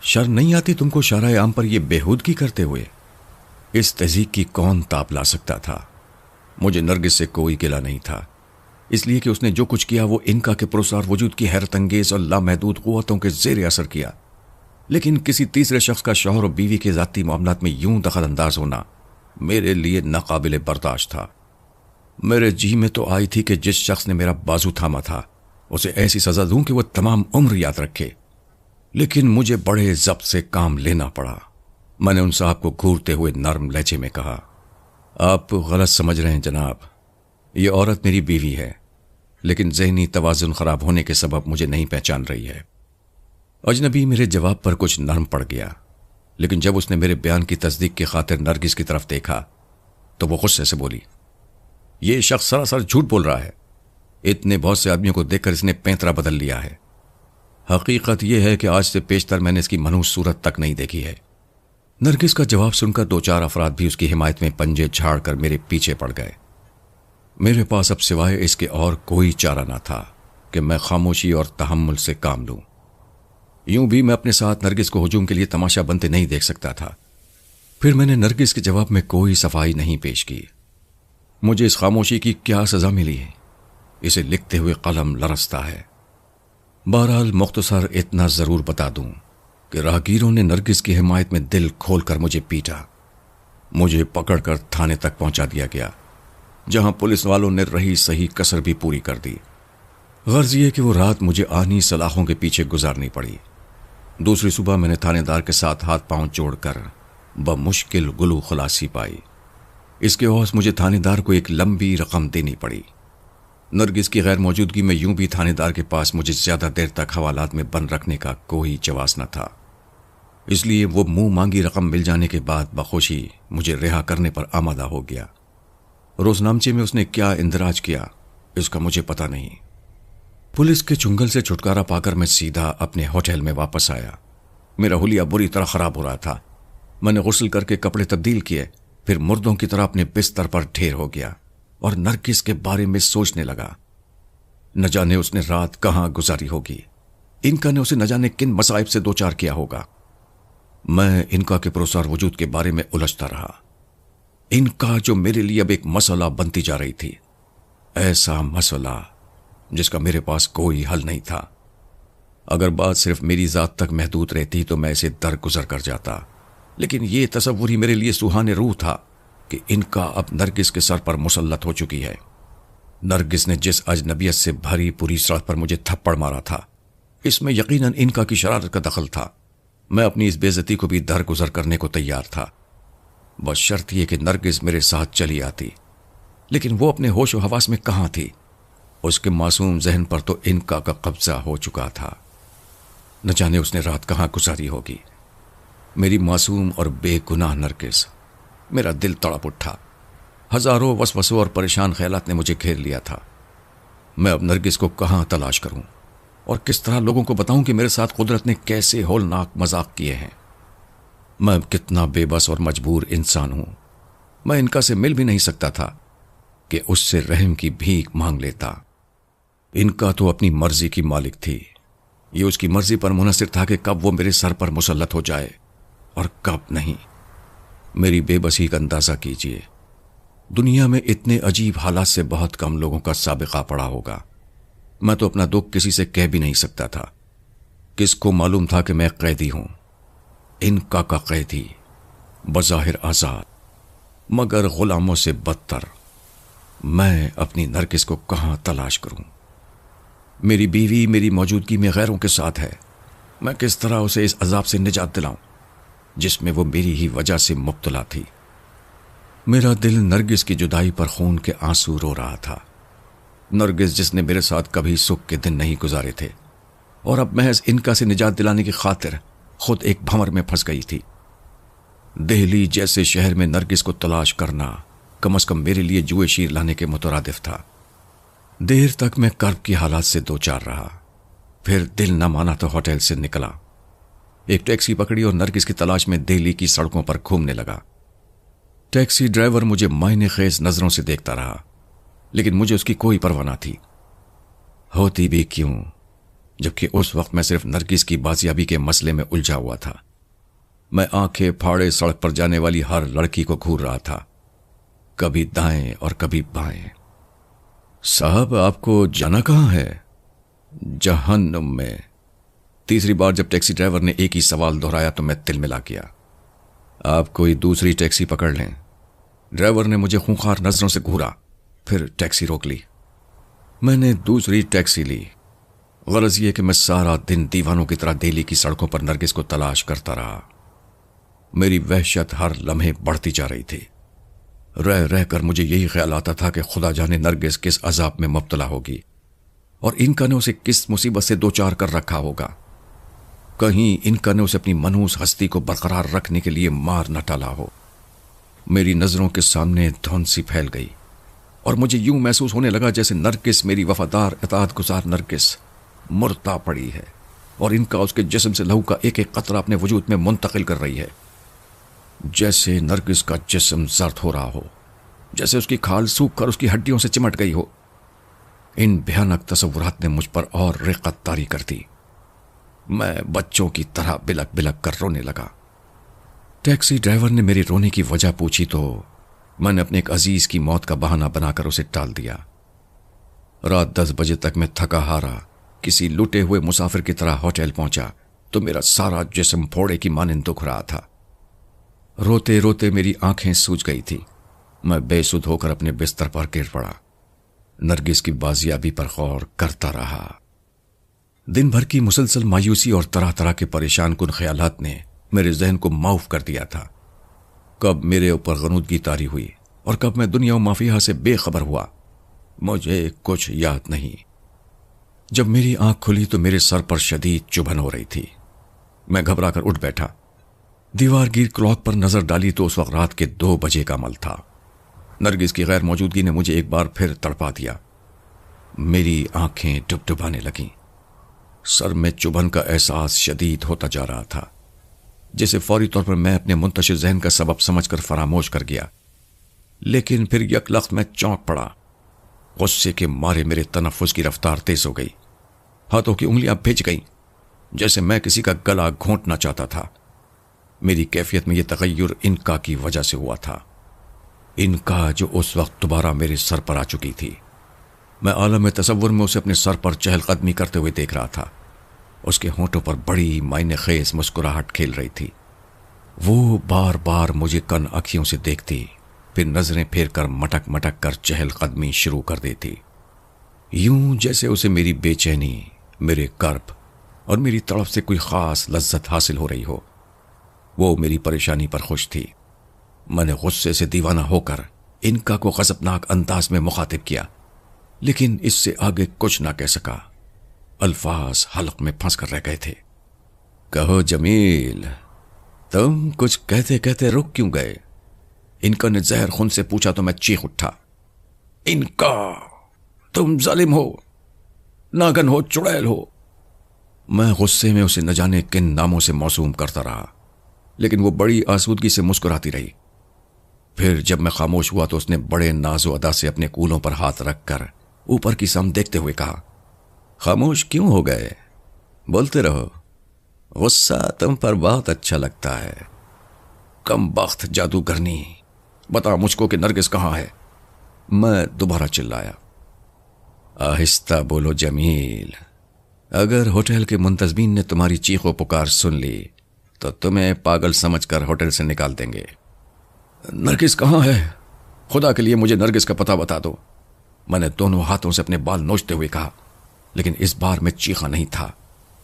شرم نہیں آتی تم کو شارع عام پر یہ بےہودگی کرتے ہوئے؟ اس تہذیب کی کون تاب لا سکتا تھا؟ مجھے نرگس سے کوئی گلہ نہیں تھا، اس لیے کہ اس نے جو کچھ کیا وہ انکا کے پراسرار وجود کی حیرت انگیز اور لامحدود قوتوں کے زیر اثر کیا، لیکن کسی تیسرے شخص کا شوہر اور بیوی کے ذاتی معاملات میں یوں دخل انداز ہونا میرے لیے ناقابل برداشت تھا۔ میرے جی میں تو آئی تھی کہ جس شخص نے میرا بازو تھاما تھا اسے ایسی سزا دوں کہ وہ تمام عمر یاد رکھے، لیکن مجھے بڑے ضبط سے کام لینا پڑا۔ میں نے ان صاحب کو گھورتے ہوئے نرم لہجے میں کہا، آپ غلط سمجھ رہے ہیں جناب، یہ عورت میری بیوی ہے، لیکن ذہنی توازن خراب ہونے کے سبب مجھے نہیں پہچان رہی ہے۔ اجنبی میرے جواب پر کچھ نرم پڑ گیا، لیکن جب اس نے میرے بیان کی تصدیق کی خاطر نرگس کی طرف دیکھا تو وہ غصے سے بولی، یہ شخص سراسر جھوٹ بول رہا ہے، اتنے بہت سے آدمیوں کو دیکھ کر اس نے پینترا بدل لیا ہے۔ حقیقت یہ ہے کہ آج سے پیشتر میں نے اس کی منحوس صورت تک نہیں دیکھی ہے۔ نرگس کا جواب سن کر دو چار افراد بھی اس کی حمایت میں پنجے جھاڑ کر میرے پیچھے پڑ گئے۔ میرے پاس اب سوائے اس کے اور کوئی چارہ نہ تھا کہ میں خاموشی اور تحمل سے کام لوں۔ یوں بھی میں اپنے ساتھ نرگس کو ہجوم کے لیے تماشا بنتے نہیں دیکھ سکتا تھا۔ پھر میں نے نرگس کے جواب میں کوئی صفائی نہیں پیش کی۔ مجھے اس خاموشی کی کیا سزا ملی ہے؟ اسے لکھتے ہوئے قلم لرزتا ہے۔ بہرحال مختصر اتنا ضرور بتا دوں کہ راہگیروں نے نرگس کی حمایت میں دل کھول کر مجھے پیٹا۔ مجھے پکڑ کر تھانے تک پہنچا دیا گیا، جہاں پولیس والوں نے رہی صحیح کسر بھی پوری کر دی۔ غرض یہ کہ وہ رات مجھے آہنی سلاخوں کے پیچھے گزارنی پڑی۔ دوسری صبح میں نے تھانے دار کے ساتھ ہاتھ پاؤں جوڑ کر بمشکل گلو خلاصی پائی۔ اس کے عوض مجھے تھانے دار کو ایک لمبی رقم دینی پڑی۔ نرگس کی غیر موجودگی میں یوں بھی تھانے دار کے پاس مجھے زیادہ دیر تک حوالات میں بند رکھنے کا کوئی جواز نہ تھا، اس لیے وہ منہ مانگی رقم مل جانے کے بعد بخوشی مجھے رہا کرنے پر آمادہ ہو گیا۔ روزنامچے میں اس نے کیا اندراج کیا اس کا مجھے پتہ نہیں۔ پولیس کے چنگل سے چھٹکارا پا کر میں سیدھا اپنے ہوٹل میں واپس آیا۔ میرا حلیہ بری طرح خراب ہو رہا تھا۔ میں نے غسل کر کے کپڑے تبدیل کیے، پھر مردوں کی طرح اپنے بستر پر ڈھیر ہو گیا اور نرگس کے بارے میں سوچنے لگا۔ نہ جانے اس نے رات کہاں گزاری ہوگی، انکا نے اسے نہ جانے کن مصائب سے دوچار کیا ہوگا۔ میں انکا کے پرسار وجود کے بارے میں الجھتا رہا۔ انکا جو میرے لیے اب ایک مسئلہ بنتی جا رہی تھی، ایسا مسئلہ جس کا میرے پاس کوئی حل نہیں تھا۔ اگر بات صرف میری ذات تک محدود رہتی تو میں اسے درگزر کر جاتا، لیکن یہ تصور ہی میرے لیے سوہانے روح تھا کہ انکا اب نرگس کے سر پر مسلط ہو چکی ہے۔ نرگس نے جس اجنبیت سے بھری پوری سڑک پر مجھے تھپڑ مارا تھا، اس میں یقیناً انکا کی شرارت کا دخل تھا۔ میں اپنی اس بے عزتی کو بھی درگزر کرنے کو تیار تھا، بس شرط یہ کہ نرگس میرے ساتھ چلی آتی۔ لیکن وہ اپنے ہوش و حواس میں کہاں تھی؟ اس کے معصوم ذہن پر تو انکا کا قبضہ ہو چکا تھا۔ نہ جانے اس نے رات کہاں گزاری ہوگی۔ میری معصوم اور بے گناہ نرگس، میرا دل تڑپ اٹھا۔ ہزاروں وسوسوں اور پریشان خیالات نے مجھے گھیر لیا تھا۔ میں اب نرگس کو کہاں تلاش کروں اور کس طرح لوگوں کو بتاؤں کہ میرے ساتھ قدرت نے کیسے ہولناک مذاق کیے ہیں۔ میں اب کتنا بے بس اور مجبور انسان ہوں۔ میں انکا سے مل بھی نہیں سکتا تھا کہ اس سے رحم کی بھیک مانگ لیتا۔ انکا تو اپنی مرضی کی مالک تھی، یہ اس کی مرضی پر منحصر تھا کہ کب وہ میرے سر پر مسلط ہو جائے اور کب نہیں۔ میری بے بسی کا اندازہ کیجیے۔ دنیا میں اتنے عجیب حالات سے بہت کم لوگوں کا سابقہ پڑا ہوگا۔ میں تو اپنا دکھ کسی سے کہہ بھی نہیں سکتا تھا۔ کس کو معلوم تھا کہ میں قیدی ہوں، انکا کا قیدی، بظاہر آزاد مگر غلاموں سے بدتر۔ میں اپنی نرگس کو کہاں تلاش کروں؟ میری بیوی میری موجودگی میں غیروں کے ساتھ ہے، میں کس طرح اسے اس عذاب سے نجات دلاؤں جس میں وہ میری ہی وجہ سے مبتلا تھی؟ میرا دل نرگس کی جدائی پر خون کے آنسو رو رہا تھا۔ نرگس جس نے میرے ساتھ کبھی سکھ کے دن نہیں گزارے تھے اور اب محض انکا سے نجات دلانے کی خاطر خود ایک بھنور میں پھنس گئی تھی۔ دہلی جیسے شہر میں نرگس کو تلاش کرنا کم از کم میرے لیے جوئے شیر لانے کے مترادف تھا۔ دیر تک میں کرب کی حالات سے دوچار رہا، پھر دل نہ مانا تو ہوٹل سے نکلا، ایک ٹیکسی پکڑی اور نرگس کی تلاش میں دہلی کی سڑکوں پر گھومنے لگا۔ ٹیکسی ڈرائیور مجھے معنی خیز نظروں سے دیکھتا رہا، لیکن مجھے اس کی کوئی پرواہ نہ تھی۔ ہوتی بھی کیوں، جبکہ اس وقت میں صرف نرگس کی بازیابی کے مسئلے میں الجھا ہوا تھا۔ میں آنکھیں پھاڑے سڑک پر جانے والی ہر لڑکی کو گھور رہا تھا، کبھی دائیں اور کبھی بائیں۔ صاحب آپ کو جانا کہاں ہے؟ جہنم میں۔ تیسری بار جب ٹیکسی ڈرائیور نے ایک ہی سوال دہرایا تو میں تل ملا گیا۔ آپ کوئی دوسری ٹیکسی پکڑ لیں۔ ڈرائیور نے مجھے خونخوار نظروں سے گھورا، پھر ٹیکسی روک لی۔ میں نے دوسری ٹیکسی لی۔ غرض یہ کہ میں سارا دن دیوانوں کی طرح دہلی کی سڑکوں پر نرگس کو تلاش کرتا رہا۔ میری وحشت ہر لمحے بڑھتی جا رہی تھی۔ رہ رہ کر مجھے یہی خیال آتا تھا کہ خدا جانے نرگس کس عذاب میں مبتلا ہوگی اور انکا نے اسے کس مصیبت سے دوچار کر رکھا ہوگا۔ کہیں انکا نے اسے اپنی منحوس ہستی کو برقرار رکھنے کے لیے مار نہ ڈالا ہو۔ میری نظروں کے سامنے دھند سی پھیل گئی اور مجھے یوں محسوس ہونے لگا جیسے نرگس، میری وفادار اطاعت گزار نرگس، مردہ پڑی ہے اور انکا اس کے جسم سے لہو کا ایک ایک قطرہ اپنے وجود میں منتقل کر رہی ہے۔ جیسے نرگس کا جسم زرد ہو رہا ہو، جیسے اس کی کھال سوکھ کر اس کی ہڈیوں سے چمٹ گئی ہو۔ ان بھیانک تصورات نے مجھ پر اور رقت طاری کر دی۔ میں بچوں کی طرح بلک بلک کر رونے لگا۔ ٹیکسی ڈرائیور نے میری رونے کی وجہ پوچھی تو میں نے اپنے ایک عزیز کی موت کا بہانہ بنا کر اسے ٹال دیا۔ رات 10 بجے تک میں تھکا ہارا کسی لوٹے ہوئے مسافر کی طرح ہوٹل پہنچا تو میرا سارا جسم پھوڑے کی مانند دکھ رہا تھا۔ روتے روتے میری آنکھیں سوج گئی تھی۔ میں بے سدھ ہو کر اپنے بستر پر گر پڑا، نرگس کی بازیابی پر غور کرتا رہا۔ دن بھر کی مسلسل مایوسی اور طرح طرح کے پریشان کن خیالات نے میرے ذہن کو معاف کر دیا تھا۔ کب میرے اوپر غنودگی طاری ہوئی اور کب میں دنیا و مافیہ سے بے خبر ہوا، مجھے کچھ یاد نہیں۔ جب میری آنکھ کھلی تو میرے سر پر شدید چبھن ہو رہی تھی۔ میں گھبرا کر اٹھ بیٹھا، دیوار گیر کلاک پر نظر ڈالی تو اس وقت رات کے 2 بجے کا عمل تھا۔ نرگس کی غیر موجودگی نے مجھے ایک بار پھر تڑپا دیا۔ میری آنکھیں ڈبڈبانے لگیں۔ سر میں چبھن کا احساس شدید ہوتا جا رہا تھا، جسے فوری طور پر میں اپنے منتشر ذہن کا سبب سمجھ کر فراموش کر گیا۔ لیکن پھر یک لخت میں چونک پڑا۔ غصے کے مارے میرے تنفس کی رفتار تیز ہو گئی، ہاتھوں کی انگلیاں بھیج گئیں جیسے میں کسی کا گلا گھونٹنا چاہتا تھا۔ میری کیفیت میں یہ تغیر انکا کی وجہ سے ہوا تھا، انکا جو اس وقت دوبارہ میرے سر پر آ چکی تھی۔ میں عالم تصور میں اسے اپنے سر پر چہل قدمی کرتے ہوئے دیکھ رہا تھا۔ اس کے ہونٹوں پر بڑی معنی خیز مسکراہٹ کھیل رہی تھی۔ وہ بار بار مجھے کن آنکھیوں سے دیکھتی، پھر نظریں پھیر کر مٹک مٹک کر چہل قدمی شروع کر دیتی، یوں جیسے اسے میری بے چینی، میرے کرب اور میری طرف سے کوئی خاص لذت حاصل ہو رہی ہو۔ وہ میری پریشانی پر خوش تھی۔ میں نے غصے سے دیوانہ ہو کر انکا کو غضبناک انداز میں مخاطب کیا، لیکن اس سے آگے کچھ نہ کہہ سکا۔ الفاظ حلق میں پھنس کر رہ گئے تھے۔ کہو جمیل، تم کچھ کہتے کہتے رک کیوں گئے؟ انکا نے زہر خون سے پوچھا تو میں چیخ اٹھا، انکا تم ظالم ہو، ناگن ہو، چڑیل ہو۔ میں غصے میں اسے نہ جانے کن ناموں سے موسوم کرتا رہا، لیکن وہ بڑی آسودگی سے مسکراتی رہی۔ پھر جب میں خاموش ہوا تو اس نے بڑے ناز و ادا سے اپنے کولوں پر ہاتھ رکھ کر اوپر کی سمت دیکھتے ہوئے کہا، خاموش کیوں ہو گئے؟ بولتے رہو، غصہ تم پر بہت اچھا لگتا ہے۔ کم بخت جادوگرنی، بتا مجھ کو کہ نرگس کہاں ہے؟ میں دوبارہ چلایا۔ آہستہ بولو جمیل، اگر ہوٹل کے منتظمین نے تمہاری چیخ و پکار سن لی تو تمہیں پاگل سمجھ کر ہوٹل سے نکال دیں گے۔ نرگس کہاں ہے؟ خدا کے لیے مجھے نرگس کا پتہ بتا دو۔ میں نے دونوں ہاتھوں سے اپنے بال نوچتے ہوئے کہا، لیکن اس بار میں چیخا نہیں تھا،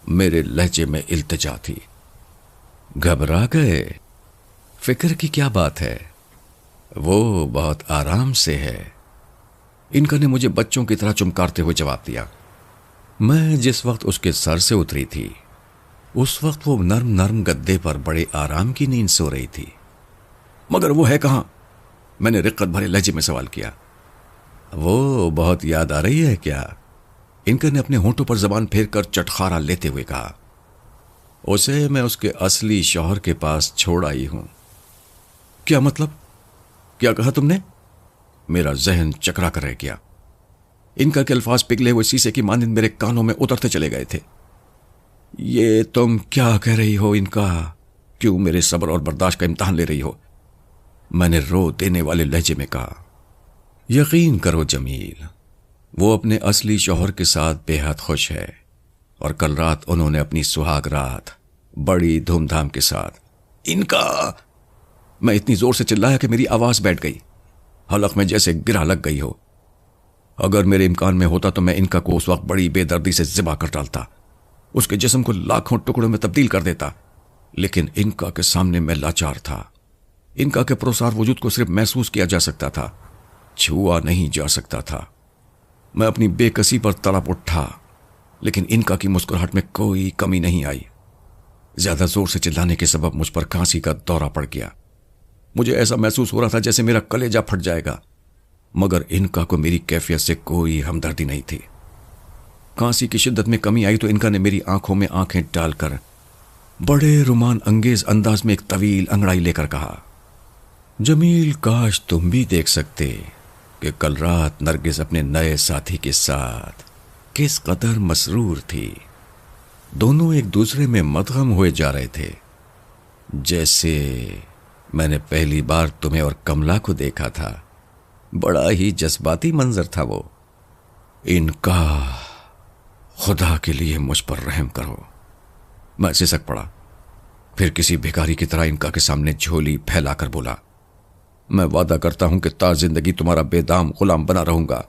میرے لہجے میں التجا تھی۔ گھبرا گئے؟ فکر کی کیا بات ہے؟ وہ بہت آرام سے ہے۔ انکا نے مجھے بچوں کی طرح چمکارتے ہوئے جواب دیا۔ میں جس وقت اس کے سر سے اتری تھی اس وقت وہ نرم نرم گدے پر بڑے آرام کی نیند سو رہی تھی۔ مگر وہ ہے کہاں؟ میں نے رقت بھرے لہجے میں سوال کیا۔ وہ بہت یاد آ رہی ہے کیا؟ انکا نے اپنے ہونٹوں پر زبان پھیر کر چٹخارا لیتے ہوئے کہا، اسے میں اس کے اصلی شوہر کے پاس چھوڑ آئی ہوں۔ کیا مطلب؟ کیا کہا تم نے؟ میرا ذہن چکرا کر رہ گیا۔ انکا کے الفاظ پگھلے ہوئے شیشے کی مانند میرے کانوں میں اترتے چلے گئے تھے۔ یہ تم کیا کہہ رہی ہو انکا؟ کیوں میرے صبر اور برداشت کا امتحان لے رہی ہو؟ میں نے رو دینے والے لہجے میں کہا، یقین کرو جمیل، وہ اپنے اصلی شوہر کے ساتھ بے حد خوش ہے، اور کل رات انہوں نے اپنی سہاگ رات بڑی دھوم دھام کے ساتھ۔ انکا! میں اتنی زور سے چلایا کہ میری آواز بیٹھ گئی، حلق میں جیسے گرہ لگ گئی ہو۔ اگر میرے امکان میں ہوتا تو میں انکا کو اس وقت بڑی بے دردی سے ذبح کر ڈالتا، اس کے جسم کو لاکھوں ٹکڑوں میں تبدیل کر دیتا، لیکن انکا کے سامنے میں لاچار تھا۔ انکا کے پرسار وجود کو صرف محسوس کیا جا سکتا تھا، چھوا نہیں جا سکتا تھا۔ میں اپنی بے کسی پر تڑپ اٹھا، لیکن انکا کی مسکراہٹ میں کوئی کمی نہیں آئی۔ زیادہ زور سے چلانے کے سبب مجھ پر کھانسی کا دورہ پڑ گیا۔ مجھے ایسا محسوس ہو رہا تھا جیسے میرا کلیجہ پھٹ جائے گا، مگر انکا کو میری کیفیت سے کوئی ہمدردی نہیں تھی۔ کھانسی کی شدت میں کمی آئی تو انکا نے میری آنکھوں میں آنکھیں ڈال کر بڑے رومان انگیز انداز میں ایک طویل انگڑائی لے کر کہا، جمیل، کاش تم بھی دیکھ سکتے کہ کل رات نرگس اپنے نئے ساتھی کے ساتھ کس قدر مسرور تھی۔ دونوں ایک دوسرے میں مدغم ہوئے جا رہے تھے، جیسے میں نے پہلی بار تمہیں اور کملا کو دیکھا تھا۔ بڑا ہی جذباتی منظر تھا وہ۔ انکا، خدا کے لیے مجھ پر رحم کرو۔ میں سسک پڑا، پھر کسی بھکاری کی طرح انکا کے سامنے جھولی پھیلا کر بولا، میں وعدہ کرتا ہوں کہ تا زندگی تمہارا بے دام غلام بنا رہوں گا،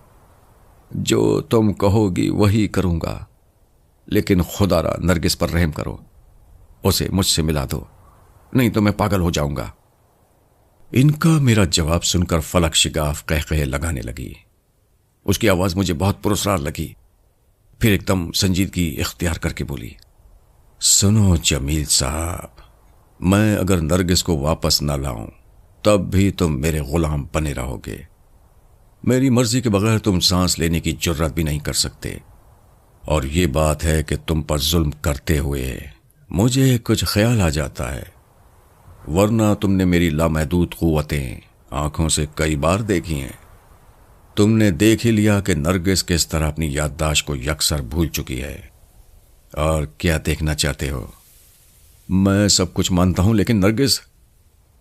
جو تم کہو گی وہی کروں گا، لیکن خدا را نرگس پر رحم کرو، اسے مجھ سے ملا دو، نہیں تو میں پاگل ہو جاؤں گا۔ ان کا میرا جواب سن کر فلک شگاف قہقہے لگانے لگی۔ اس کی آواز مجھے بہت پراسرار لگی، پھر ایک دم سنجیدگی اختیار کر کے بولی، سنو جمیل صاحب، میں اگر نرگس کو واپس نہ لاؤں تب بھی تم میرے غلام بنے رہو گے۔ میری مرضی کے بغیر تم سانس لینے کی جرت بھی نہیں کر سکتے، اور یہ بات ہے کہ تم پر ظلم کرتے ہوئے مجھے کچھ خیال آ جاتا ہے، ورنہ تم نے میری لامحدود قوتیں آنکھوں سے کئی بار دیکھی ہیں۔ تم نے دیکھ ہی لیا کہ نرگس کس طرح اپنی یادداشت کو یکسر بھول چکی ہے، اور کیا دیکھنا چاہتے ہو؟ میں سب کچھ مانتا ہوں، لیکن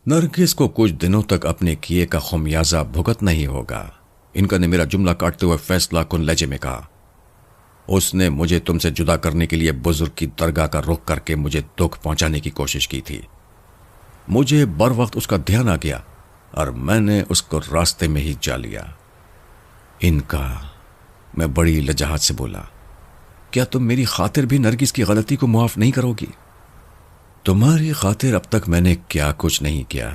نرگس کو کچھ دنوں تک اپنے کیے کا خمیازہ بھگتنا ہی ہوگا۔ انکا نے میرا جملہ کاٹتے ہوئے فیصلہ کن لہجے میں کہا، اس نے مجھے تم سے جدا کرنے کے لیے بزرگ کی درگاہ کا رخ کر کے مجھے دکھ پہنچانے کی کوشش کی تھی۔ مجھے بر وقت اس کا دھیان آ گیا اور میں نے اس کو راستے میں ہی جا لیا۔ انکا، میں بڑی لجاجت سے بولا، کیا تم میری خاطر بھی نرگس کی غلطی کو معاف نہیں کرو گی؟ تمہاری خاطر اب تک میں نے کیا کچھ نہیں کیا،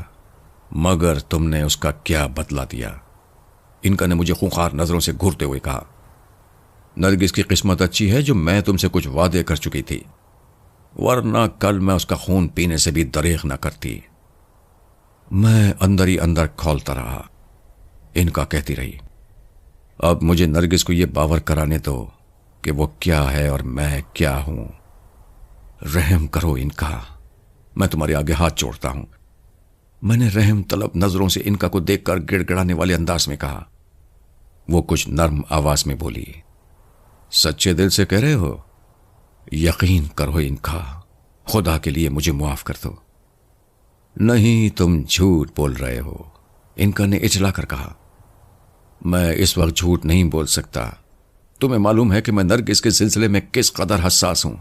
مگر تم نے اس کا کیا بدلہ دیا؟ انکا نے مجھے خونخوار نظروں سے گھورتے ہوئے کہا، نرگس کی قسمت اچھی ہے جو میں تم سے کچھ وعدے کر چکی تھی، ورنہ کل میں اس کا خون پینے سے بھی دریغ نہ کرتی۔ میں اندر ہی اندر کھولتا رہا۔ انکا کہتی رہی، اب مجھے نرگس کو یہ باور کرانے دو کہ وہ کیا ہے اور میں کیا ہوں۔ رحم کرو انکا، میں تمہارے آگے ہاتھ جوڑتا ہوں۔ میں نے رحم طلب نظروں سے انکا کو دیکھ کر گڑ گڑانے والے انداز میں کہا۔ وہ کچھ نرم آواز میں بولی، سچے دل سے کہہ رہے ہو؟ یقین کرو انکا، خدا کے لیے مجھے معاف کر دو۔ نہیں، تم جھوٹ بول رہے ہو، انکا نے اچلا کر کہا۔ میں اس وقت جھوٹ نہیں بول سکتا، تمہیں معلوم ہے کہ میں نرگس کے سلسلے میں کس قدر حساس ہوں۔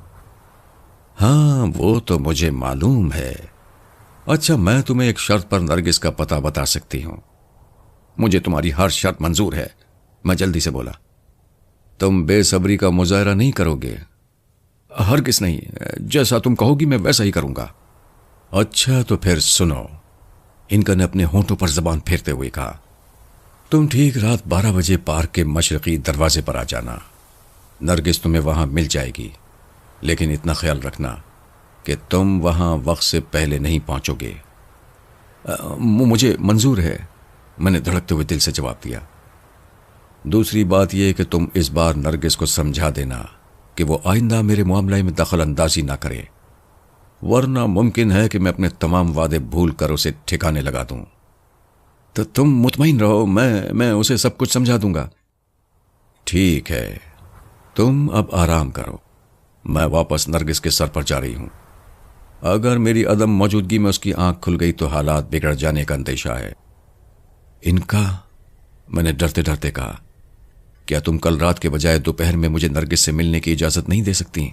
ہاں، وہ تو مجھے معلوم ہے۔ اچھا، میں تمہیں ایک شرط پر نرگس کا پتہ بتا سکتی ہوں۔ مجھے تمہاری ہر شرط منظور ہے، میں جلدی سے بولا۔ تم بے صبری کا مظاہرہ نہیں کرو گے؟ ہرگز نہیں، جیسا تم کہو گی میں ویسا ہی کروں گا۔ اچھا تو پھر سنو، انکا نے اپنے ہونٹوں پر زبان پھیرتے ہوئے کہا، تم ٹھیک رات 12 بجے پارک کے مشرقی دروازے پر آ جانا۔ نرگس تمہیں وہاں مل جائے گی، لیکن اتنا خیال رکھنا کہ تم وہاں وقت سے پہلے نہیں پہنچو گے۔ مجھے منظور ہے، میں نے دھڑکتے ہوئے دل سے جواب دیا۔ دوسری بات یہ کہ تم اس بار نرگس کو سمجھا دینا کہ وہ آئندہ میرے معاملے میں دخل اندازی نہ کرے، ورنہ ممکن ہے کہ میں اپنے تمام وعدے بھول کر اسے ٹھکانے لگا دوں۔ تو تم مطمئن رہو، میں اسے سب کچھ سمجھا دوں گا۔ ٹھیک ہے، تم اب آرام کرو، میں واپس نرگس کے سر پر جا رہی ہوں۔ اگر میری عدم موجودگی میں اس کی آنکھ کھل گئی تو حالات بگڑ جانے کا اندیشہ ہے۔ انکا، میں نے ڈرتے ڈرتے کہا، کیا تم کل رات کے بجائے دوپہر میں مجھے نرگس سے ملنے کی اجازت نہیں دے سکتی؟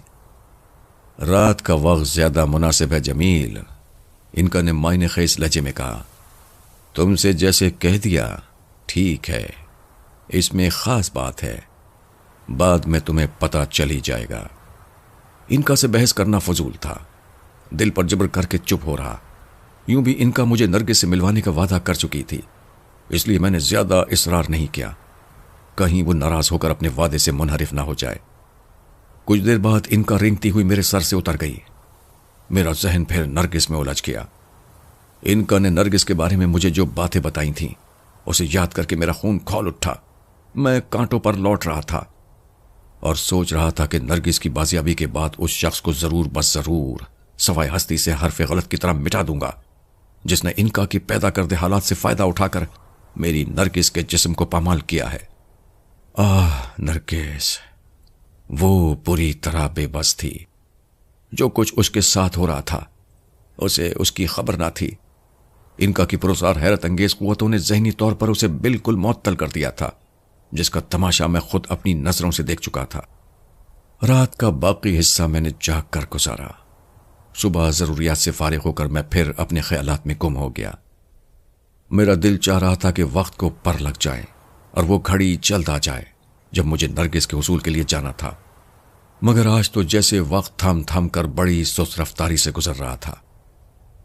رات کا وقت زیادہ مناسب ہے جمیل، انکا نے معنی خیز لہجے میں کہا۔ تم سے جیسے کہہ دیا ٹھیک ہے، اس میں خاص بات ہے، بعد میں تمہیں پتہ چل ہی جائے گا۔ انکا سے بحث کرنا فضول تھا، دل پر جبر کر کے چپ ہو رہا۔ یوں بھی انکا مجھے نرگس سے ملوانے کا وعدہ کر چکی تھی، اس لیے میں نے زیادہ اصرار نہیں کیا، کہیں وہ ناراض ہو کر اپنے وعدے سے منحرف نہ ہو جائے۔ کچھ دیر بعد انکا رینگتی ہوئی میرے سر سے اتر گئی۔ میرا ذہن پھر نرگس میں الجھ گیا۔ انکا نے نرگس کے بارے میں مجھے جو باتیں بتائی تھیں اسے یاد کر کے میرا خون کھول اٹھا۔ میں کانٹوں پر لوٹ رہا تھا اور سوچ رہا تھا کہ نرگس کی بازیابی کے بعد اس شخص کو ضرور بس ضرور سوائے ہستی سے حرف غلط کی طرح مٹا دوں گا جس نے انکا کی پیدا کردہ حالات سے فائدہ اٹھا کر میری نرگس کے جسم کو پامال کیا ہے۔ نرگس، وہ پوری طرح بے بس تھی۔ جو کچھ اس کے ساتھ ہو رہا تھا اسے اس کی خبر نہ تھی۔ انکا کی پراسرار حیرت انگیز قوتوں نے ذہنی طور پر اسے بالکل معطل کر دیا تھا، جس کا تماشا میں خود اپنی نظروں سے دیکھ چکا تھا۔ رات کا باقی حصہ میں نے جاگ کر گزارا۔ صبح ضروریات سے فارغ ہو کر میں پھر اپنے خیالات میں گم ہو گیا۔ میرا دل چاہ رہا تھا کہ وقت کو پر لگ جائے اور وہ گھڑی جلد آ جائے جب مجھے نرگس کے حصول کے لیے جانا تھا، مگر آج تو جیسے وقت تھم تھم کر بڑی سست رفتاری سے گزر رہا تھا۔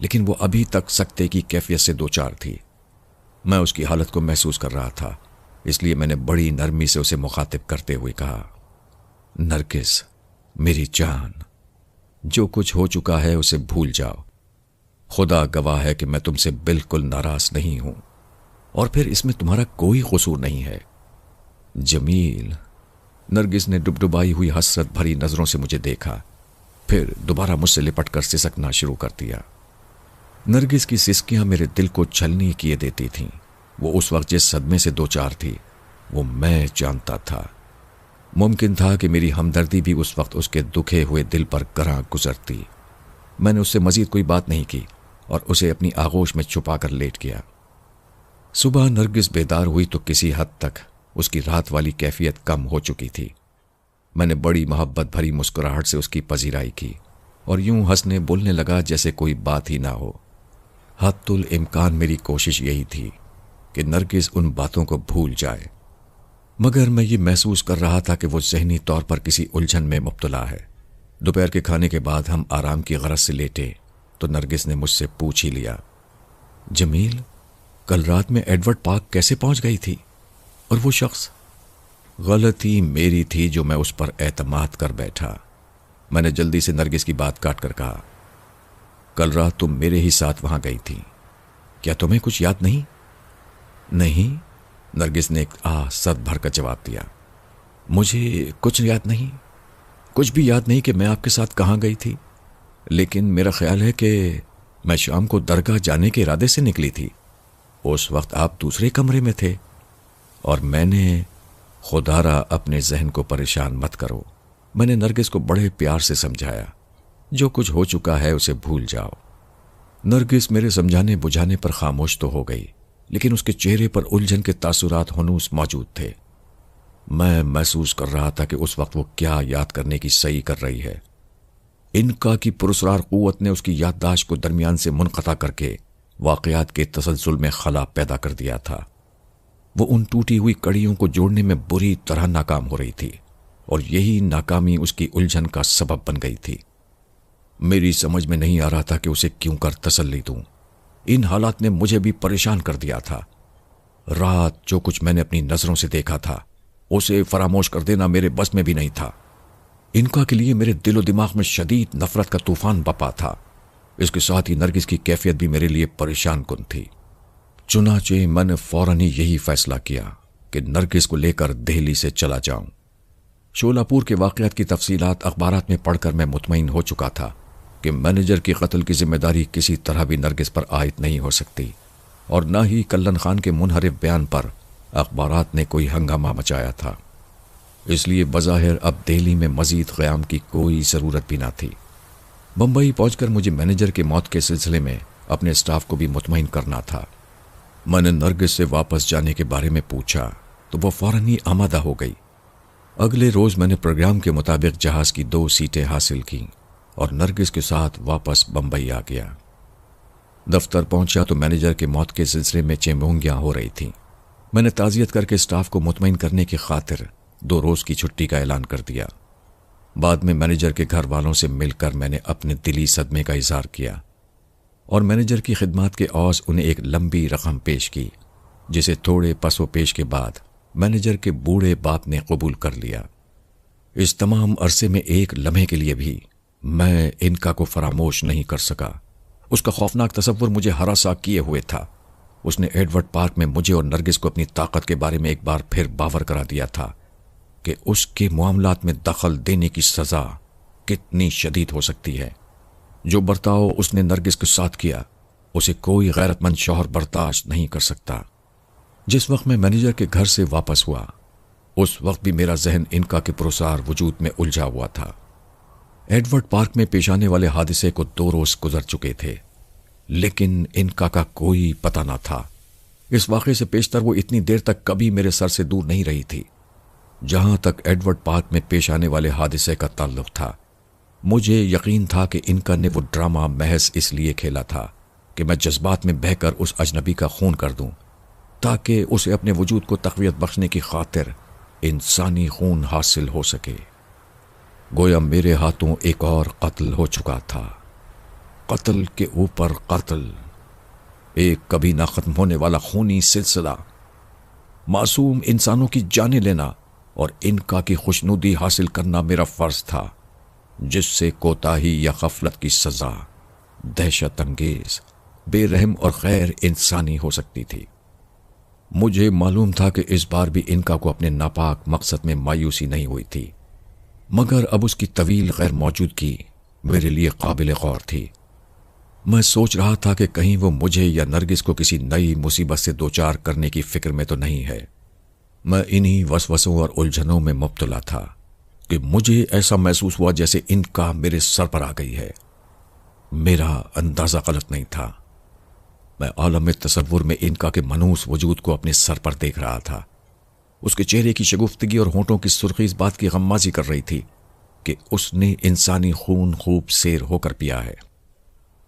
لیکن وہ ابھی تک سکتے کی کیفیت سے دوچار تھی۔ میں اس کی حالت کو محسوس کر رہا تھا، اس لیے میں نے بڑی نرمی سے اسے مخاطب کرتے ہوئے کہا، نرگس میری جان، جو کچھ ہو چکا ہے اسے بھول جاؤ۔ خدا گواہ ہے کہ میں تم سے بالکل ناراض نہیں ہوں، اور پھر اس میں تمہارا کوئی قصور نہیں ہے۔ جمیل، نرگس نے ڈبڈبائی ہوئی حسرت بھری نظروں سے مجھے دیکھا، پھر دوبارہ مجھ سے لپٹ کر سسکنا شروع کر دیا۔ نرگس کی سسکیاں میرے دل کو چھلنی کیے دیتی تھیں۔ وہ اس وقت جس صدمے سے دوچار تھی وہ میں جانتا تھا۔ ممکن تھا کہ میری ہمدردی بھی اس وقت اس کے دکھے ہوئے دل پر گراں گزرتی۔ میں نے اس سے مزید کوئی بات نہیں کی اور اسے اپنی آغوش میں چھپا کر لیٹ گیا۔ صبح نرگس بیدار ہوئی تو کسی حد تک اس کی رات والی کیفیت کم ہو چکی تھی۔ میں نے بڑی محبت بھری مسکراہٹ سے اس کی پذیرائی کی اور یوں ہنسنے بولنے لگا جیسے کوئی بات ہی نہ ہو۔ حتی الامکان میری کوشش یہی تھی کہ نرگس ان باتوں کو بھول جائے، مگر میں یہ محسوس کر رہا تھا کہ وہ ذہنی طور پر کسی الجھن میں مبتلا ہے۔ دوپہر کے کھانے کے بعد ہم آرام کی غرض سے لیٹے تو نرگس نے مجھ سے پوچھ ہی لیا، جمیل، کل رات میں ایڈورڈ پارک کیسے پہنچ گئی تھی؟ اور وہ شخص؟ غلطی میری تھی جو میں اس پر اعتماد کر بیٹھا۔ میں نے جلدی سے نرگس کی بات کاٹ کر کہا، کل رات تم میرے ہی ساتھ وہاں گئی تھی، کیا تمہیں کچھ یاد نہیں؟ نہیں، نرگس نے ایک سد بھر کر جواب دیا، مجھے کچھ یاد نہیں، کچھ بھی یاد نہیں کہ میں آپ کے ساتھ کہاں گئی تھی، لیکن میرا خیال ہے کہ میں شام کو درگاہ جانے کے ارادے سے نکلی تھی۔ اس وقت آپ دوسرے کمرے میں تھے اور میں نے، خدا را اپنے ذہن کو پریشان مت کرو، میں نے نرگس کو بڑے پیار سے سمجھایا، جو کچھ ہو چکا ہے اسے بھول جاؤ۔ نرگس میرے سمجھانے بجھانے پر خاموش تو ہو گئی، لیکن اس کے چہرے پر الجھن کے تاثرات ہنوز موجود تھے۔ میں محسوس کر رہا تھا کہ اس وقت وہ کیا یاد کرنے کی صحیح کر رہی ہے۔ انکا کی پراسرار قوت نے اس کی یادداشت کو درمیان سے منقطع کر کے واقعات کے تسلسل میں خلا پیدا کر دیا تھا۔ وہ ان ٹوٹی ہوئی کڑیوں کو جوڑنے میں بری طرح ناکام ہو رہی تھی، اور یہی ناکامی اس کی الجھن کا سبب بن گئی تھی۔ میری سمجھ میں نہیں آ رہا تھا کہ اسے کیوں کر تسلی دوں۔ ان حالات نے مجھے بھی پریشان کر دیا تھا۔ رات جو کچھ میں نے اپنی نظروں سے دیکھا تھا اسے فراموش کر دینا میرے بس میں بھی نہیں تھا۔ انکا کے لیے میرے دل و دماغ میں شدید نفرت کا طوفان بپا تھا۔ اس کے ساتھ ہی نرگس کی کیفیت بھی میرے لیے پریشان کن تھی۔ چنانچہ میں نے فوراً ہی یہی فیصلہ کیا کہ نرگس کو لے کر دہلی سے چلا جاؤں۔ شولاپور کے واقعات کی تفصیلات اخبارات میں پڑھ کر میں مطمئن ہو چکا تھا کہ مینیجر کی قتل کی ذمہ داری کسی طرح بھی نرگس پر عائد نہیں ہو سکتی، اور نہ ہی کلن خان کے منحرف بیان پر اخبارات نے کوئی ہنگامہ مچایا تھا۔ اس لیے بظاہر اب دہلی میں مزید قیام کی کوئی ضرورت بھی نہ تھی۔ بمبئی پہنچ کر مجھے مینیجر کے موت کے سلسلے میں اپنے اسٹاف کو بھی مطمئن کرنا تھا۔ میں نے نرگس سے واپس جانے کے بارے میں پوچھا تو وہ فوراً ہی آمادہ ہو گئی۔ اگلے روز میں نے پروگرام کے مطابق جہاز کی 2 سیٹیں حاصل کیں اور نرگس کے ساتھ واپس بمبئی آ گیا۔ دفتر پہنچا تو مینیجر کے موت کے سلسلے میں چیمونگیاں ہو رہی تھیں۔ میں نے تعزیت کر کے اسٹاف کو مطمئن کرنے کی خاطر 2 روز کی چھٹی کا اعلان کر دیا۔ بعد میں مینیجر کے گھر والوں سے مل کر میں نے اپنے دلی صدمے کا اظہار کیا اور مینیجر کی خدمات کے عوض انہیں ایک لمبی رقم پیش کی، جسے تھوڑے پس و پیش کے بعد مینیجر کے بوڑھے باپ نے قبول کر لیا۔ اس تمام عرصے میں ایک لمحے کے لیے بھی میں انکا کو فراموش نہیں کر سکا۔ اس کا خوفناک تصور مجھے ہراساں کیے ہوئے تھا۔ اس نے ایڈورڈ پارک میں مجھے اور نرگس کو اپنی طاقت کے بارے میں ایک بار پھر باور کرا دیا تھا کہ اس کے معاملات میں دخل دینے کی سزا کتنی شدید ہو سکتی ہے۔ جو برتاؤ اس نے نرگس کے ساتھ کیا اسے کوئی غیرت مند شوہر برداشت نہیں کر سکتا۔ جس وقت میں مینیجر کے گھر سے واپس ہوا اس وقت بھی میرا ذہن انکا کے پراسرار وجود میں الجھا ہوا تھا۔ ایڈورڈ پارک میں پیش آنے والے حادثے کو 2 روز گزر چکے تھے، لیکن انکا کا کوئی پتہ نہ تھا۔ اس واقعے سے پیشتر وہ اتنی دیر تک کبھی میرے سر سے دور نہیں رہی تھی۔ جہاں تک ایڈورڈ پارک میں پیش آنے والے حادثے کا تعلق تھا، مجھے یقین تھا کہ انکا نے وہ ڈرامہ محض اس لیے کھیلا تھا کہ میں جذبات میں بہہ کر اس اجنبی کا خون کر دوں، تاکہ اسے اپنے وجود کو تقویت بخشنے کی خاطر انسانی خون حاصل ہو سکے۔ گویا میرے ہاتھوں ایک اور قتل ہو چکا تھا۔ قتل کے اوپر قتل، ایک کبھی نہ ختم ہونے والا خونی سلسلہ، معصوم انسانوں کی جانیں لینا اور ان کا کی خوشنودی حاصل کرنا میرا فرض تھا، جس سے کوتاہی یا غفلت کی سزا دہشت انگیز، بے رحم اور غیر انسانی ہو سکتی تھی۔ مجھے معلوم تھا کہ اس بار بھی انکا کو اپنے ناپاک مقصد میں مایوسی نہیں ہوئی تھی، مگر اب اس کی طویل غیر موجودگی میرے لیے قابل غور تھی۔ میں سوچ رہا تھا کہ کہیں وہ مجھے یا نرگس کو کسی نئی مصیبت سے دوچار کرنے کی فکر میں تو نہیں ہے۔ میں انہی وسوسوں اور الجھنوں میں مبتلا تھا کہ مجھے ایسا محسوس ہوا جیسے انکا میرے سر پر آ گئی ہے۔ میرا اندازہ غلط نہیں تھا۔ میں عالم تصور میں انکا کے منحوس وجود کو اپنے سر پر دیکھ رہا تھا۔ اس کے چہرے کی شگفتگی اور ہونٹوں کی سرخی اس بات کی غمازی کر رہی تھی کہ اس نے انسانی خون خوب سیر ہو کر پیا ہے۔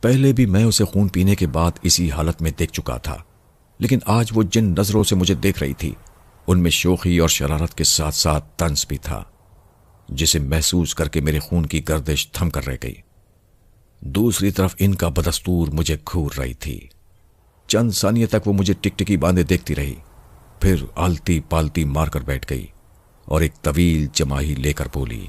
پہلے بھی میں اسے خون پینے کے بعد اسی حالت میں دیکھ چکا تھا، لیکن آج وہ جن نظروں سے مجھے دیکھ رہی تھی ان میں شوخی اور شرارت کے ساتھ ساتھ طنز بھی تھا، جسے محسوس کر کے میرے خون کی گردش تھم کر رہ گئی۔ دوسری طرف ان کا بدستور مجھے گھور رہی تھی۔ چند ثانیے تک وہ مجھے ٹکٹکی باندھے دیکھتی رہی، پھر آلتی پالتی مار کر بیٹھ گئی اور ایک طویل جماہی لے کر بولی،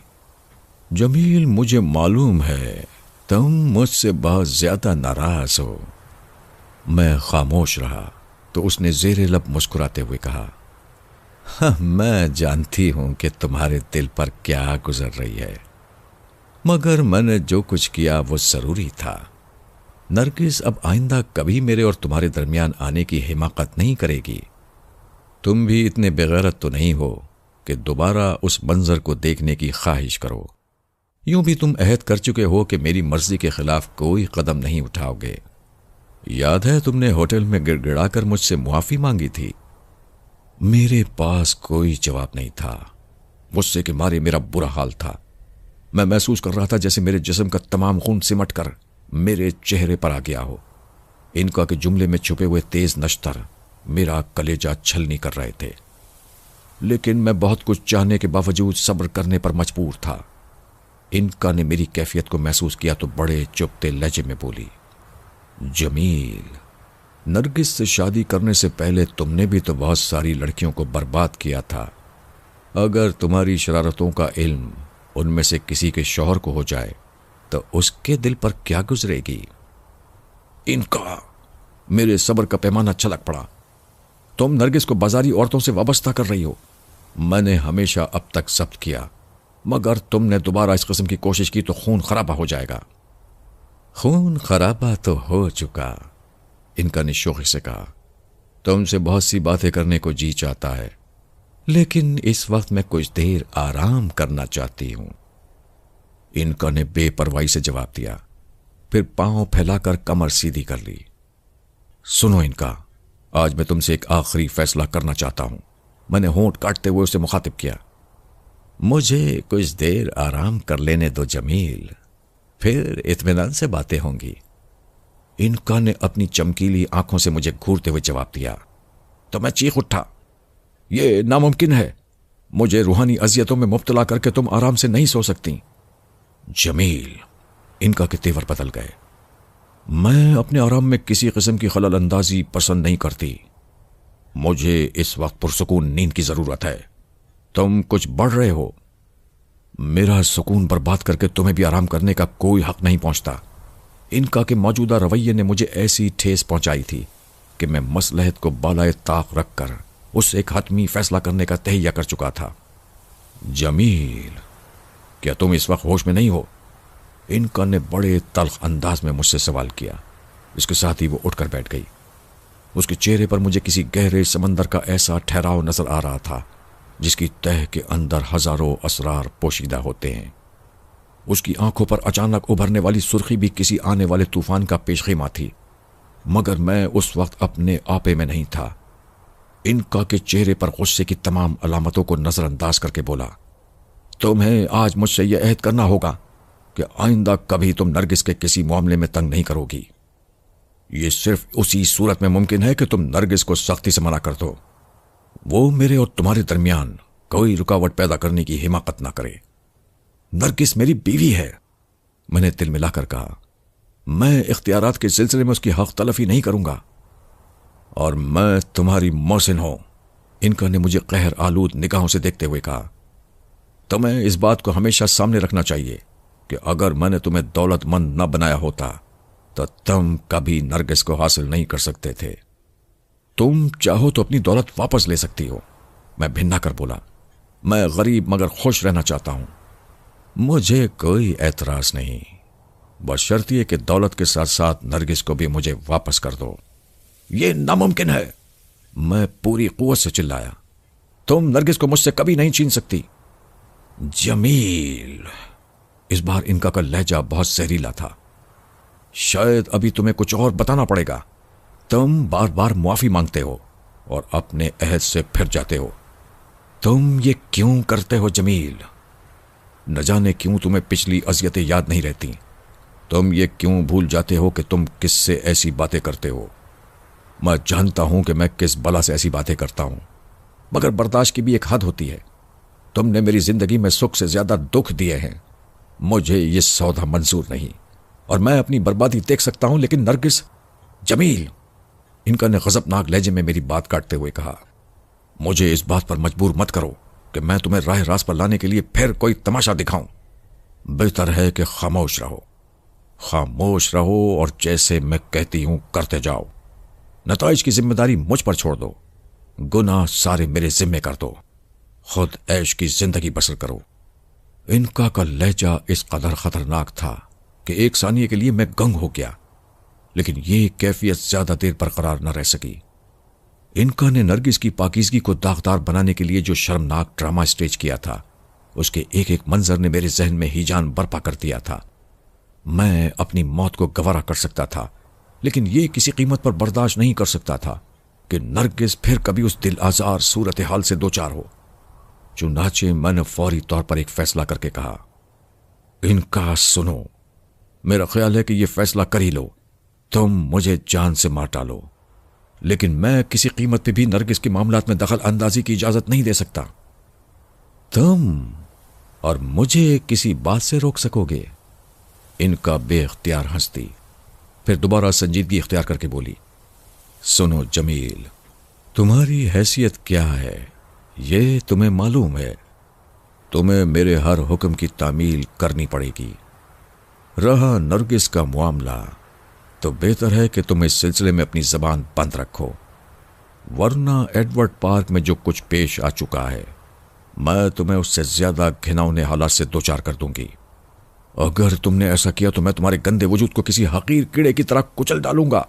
جمیل، مجھے معلوم ہے تم مجھ سے بہت زیادہ ناراض ہو۔ میں خاموش رہا تو اس نے زیر لب مسکراتے ہوئے کہا، میں جانتی ہوں کہ تمہارے دل پر کیا گزر رہی ہے، مگر میں نے جو کچھ کیا وہ ضروری تھا۔ نرگس اب آئندہ کبھی میرے اور تمہارے درمیان آنے کی حماقت نہیں کرے گی۔ تم بھی اتنے بغیرت تو نہیں ہو کہ دوبارہ اس منظر کو دیکھنے کی خواہش کرو۔ یوں بھی تم عہد کر چکے ہو کہ میری مرضی کے خلاف کوئی قدم نہیں اٹھاؤ گے۔ یاد ہے تم نے ہوٹل میں گڑ گڑا کر مجھ سے معافی مانگی تھی؟ میرے پاس کوئی جواب نہیں تھا۔ غصے کے مارے میرا برا حال تھا۔ میں محسوس کر رہا تھا جیسے میرے جسم کا تمام خون سمٹ کر میرے چہرے پر آ گیا ہو۔ انکا کے جملے میں چھپے ہوئے تیز نشتر میرا کلیجہ چھلنی کر رہے تھے، لیکن میں بہت کچھ چاہنے کے باوجود صبر کرنے پر مجبور تھا۔ انکا نے میری کیفیت کو محسوس کیا تو بڑے چپتے لہجے میں بولی، جمیل، نرگس سے شادی کرنے سے پہلے تم نے بھی تو بہت ساری لڑکیوں کو برباد کیا تھا۔ اگر تمہاری شرارتوں کا علم ان میں سے کسی کے شوہر کو ہو جائے تو اس کے دل پر کیا گزرے گی؟ انکا، میرے صبر کا پیمانہ چھلک پڑا۔ تم نرگس کو بازاری عورتوں سے وابستہ کر رہی ہو۔ میں نے ہمیشہ اب تک ضبط کیا، مگر تم نے دوبارہ اس قسم کی کوشش کی تو خون خرابہ ہو جائے گا۔ خون خرابہ تو ہو چکا، انکا نے شوخی سے کہا۔ تم سے بہت سی باتیں کرنے کو جی چاہتا ہے، لیکن اس وقت میں کچھ دیر آرام کرنا چاہتی ہوں۔ انکا نے بے پرواہی سے جواب دیا، پھر پاؤں پھیلا کر کمر سیدھی کر لی۔ سنو انکا، آج میں تم سے ایک آخری فیصلہ کرنا چاہتا ہوں۔ میں نے ہونٹ کاٹتے ہوئے اسے مخاطب کیا۔ مجھے کچھ دیر آرام کر لینے دو جمیل، پھر اطمینان سے باتیں ہوں گی۔ انکا نے اپنی چمکیلی آنکھوں سے مجھے گھورتے ہوئے جواب دیا تو میں چیخ اٹھا، یہ ناممکن ہے۔ مجھے روحانی اذیتوں میں مبتلا کر کے تم آرام سے نہیں سو سکتی۔ جمیل، انکا کے تیور بدل گئے۔ میں اپنے آرام میں کسی قسم کی خلل اندازی پسند نہیں کرتی۔ مجھے اس وقت پرسکون نیند کی ضرورت ہے۔ تم کچھ بڑھ رہے ہو۔ میرا سکون برباد کر کے تمہیں بھی آرام کرنے کا کوئی حق نہیں پہنچتا۔ انکا کے موجودہ رویے نے مجھے ایسی ٹھیس پہنچائی تھی کہ میں مصلحت کو بالائے طاق رکھ کر اس ایک حتمی فیصلہ کرنے کا تہیہ کر چکا تھا۔ جمیل، کیا تم اس وقت ہوش میں نہیں ہو؟ انکا نے بڑے تلخ انداز میں مجھ سے سوال کیا۔ اس کے ساتھ ہی وہ اٹھ کر بیٹھ گئی۔ اس کے چہرے پر مجھے کسی گہرے سمندر کا ایسا ٹھہراؤ نظر آ رہا تھا جس کی تہ کے اندر ہزاروں اسرار پوشیدہ ہوتے ہیں۔ اس کی آنکھوں پر اچانک ابھرنے والی سرخی بھی کسی آنے والے طوفان کا پیش خیمہ تھی، مگر میں اس وقت اپنے آپے میں نہیں تھا۔ انکا کے چہرے پر غصے کی تمام علامتوں کو نظر انداز کر کے بولا، تمہیں آج مجھ سے یہ عہد کرنا ہوگا کہ آئندہ کبھی تم نرگس کے کسی معاملے میں تنگ نہیں کرو گی۔ یہ صرف اسی صورت میں ممکن ہے کہ تم نرگس کو سختی سے منع کر دو، وہ میرے اور تمہارے درمیان کوئی رکاوٹ پیدا کرنے کی حماقت نہ کرے۔ نرگس میری بیوی ہے، میں نے دل ملا کر کہا۔ میں اختیارات کے سلسلے میں اس کی حق تلفی نہیں کروں گا، اور میں تمہاری محسن ہوں۔ انکا نے مجھے قہر آلود نگاہوں سے دیکھتے ہوئے کہا، تمہیں اس بات کو ہمیشہ سامنے رکھنا چاہیے کہ اگر میں نے تمہیں دولت مند نہ بنایا ہوتا تو تم کبھی نرگس کو حاصل نہیں کر سکتے تھے۔ تم چاہو تو اپنی دولت واپس لے سکتی ہو۔ میں بھنا کر بولا، میں غریب مگر خوش رہنا چاہتا ہوں۔ مجھے کوئی اعتراض نہیں، بشرط یہ کہ دولت کے ساتھ ساتھ نرگس کو بھی مجھے واپس کر دو۔ یہ ناممکن ہے، میں پوری قوت سے چلایا، تم نرگس کو مجھ سے کبھی نہیں چھین سکتی۔ جمیل، اس بار انکا کا لہجہ بہت زہریلا تھا، شاید ابھی تمہیں کچھ اور بتانا پڑے گا۔ تم بار بار معافی مانگتے ہو اور اپنے عہد سے پھر جاتے ہو۔ تم یہ کیوں کرتے ہو جمیل؟ نہ جانے کیوں تمہیں پچھلی اذیتیں یاد نہیں رہتی۔ تم یہ کیوں بھول جاتے ہو کہ تم کس سے ایسی باتیں کرتے ہو؟ میں جانتا ہوں کہ میں کس بلا سے ایسی باتیں کرتا ہوں، مگر برداشت کی بھی ایک حد ہوتی ہے۔ تم نے میری زندگی میں سکھ سے زیادہ دکھ دیے ہیں، مجھے یہ سودا منظور نہیں، اور میں اپنی بربادی دیکھ سکتا ہوں، لیکن نرگس… جمیل، انکا نے غضبناک لہجے میں میری بات کاٹتے ہوئے کہا، مجھے اس بات پر مجبور مت کرو کہ میں تمہیں راہ راست پر لانے کے لیے پھر کوئی تماشا دکھاؤں۔ بہتر ہے کہ خاموش رہو، خاموش رہو اور جیسے میں کہتی ہوں کرتے جاؤ۔ نتائج کی ذمہ داری مجھ پر چھوڑ دو، گناہ سارے میرے ذمے کر دو، خود عیش کی زندگی بسر کرو۔ انکا کا لہجہ اس قدر خطرناک تھا کہ ایک ثانیے کے لیے میں گنگ ہو گیا، لیکن یہ کیفیت زیادہ دیر برقرار نہ رہ سکی۔ انکا نے نرگس کی پاکیزگی کو داغدار بنانے کے لیے جو شرمناک ڈرامہ سٹیج کیا تھا، اس کے ایک ایک منظر نے میرے ذہن میں ہیجان برپا کر دیا تھا۔ میں اپنی موت کو گوارا کر سکتا تھا، لیکن یہ کسی قیمت پر برداشت نہیں کر سکتا تھا کہ نرگس پھر کبھی اس دل آزار صورتحال سے دوچار ہو۔ چنانچہ میں نے فوری طور پر ایک فیصلہ کر کے کہا، انکا سنو، میرا خیال ہے کہ یہ فیصلہ کر ہی لو، تم مجھے جان سے مار ڈالو، لیکن میں کسی قیمت پہ بھی نرگس کے معاملات میں دخل اندازی کی اجازت نہیں دے سکتا۔ تم اور مجھے کسی بات سے روک سکو گے؟ انکا بے اختیار ہنستی، پھر دوبارہ سنجیدگی اختیار کر کے بولی، سنو جمیل، تمہاری حیثیت کیا ہے یہ تمہیں معلوم ہے، تمہیں میرے ہر حکم کی تعمیل کرنی پڑے گی۔ رہا نرگس کا معاملہ تو بہتر ہے کہ تم اس سلسلے میں اپنی زبان بند رکھو، ورنہ ایڈورڈ پارک میں جو کچھ پیش آ چکا ہے میں تمہیں اس سے زیادہ گھناؤنے حالات سے دوچار کر دوں گی۔ اگر تم نے ایسا کیا تو میں تمہارے گندے وجود کو کسی حقیر کیڑے کی طرح کچل ڈالوں گا۔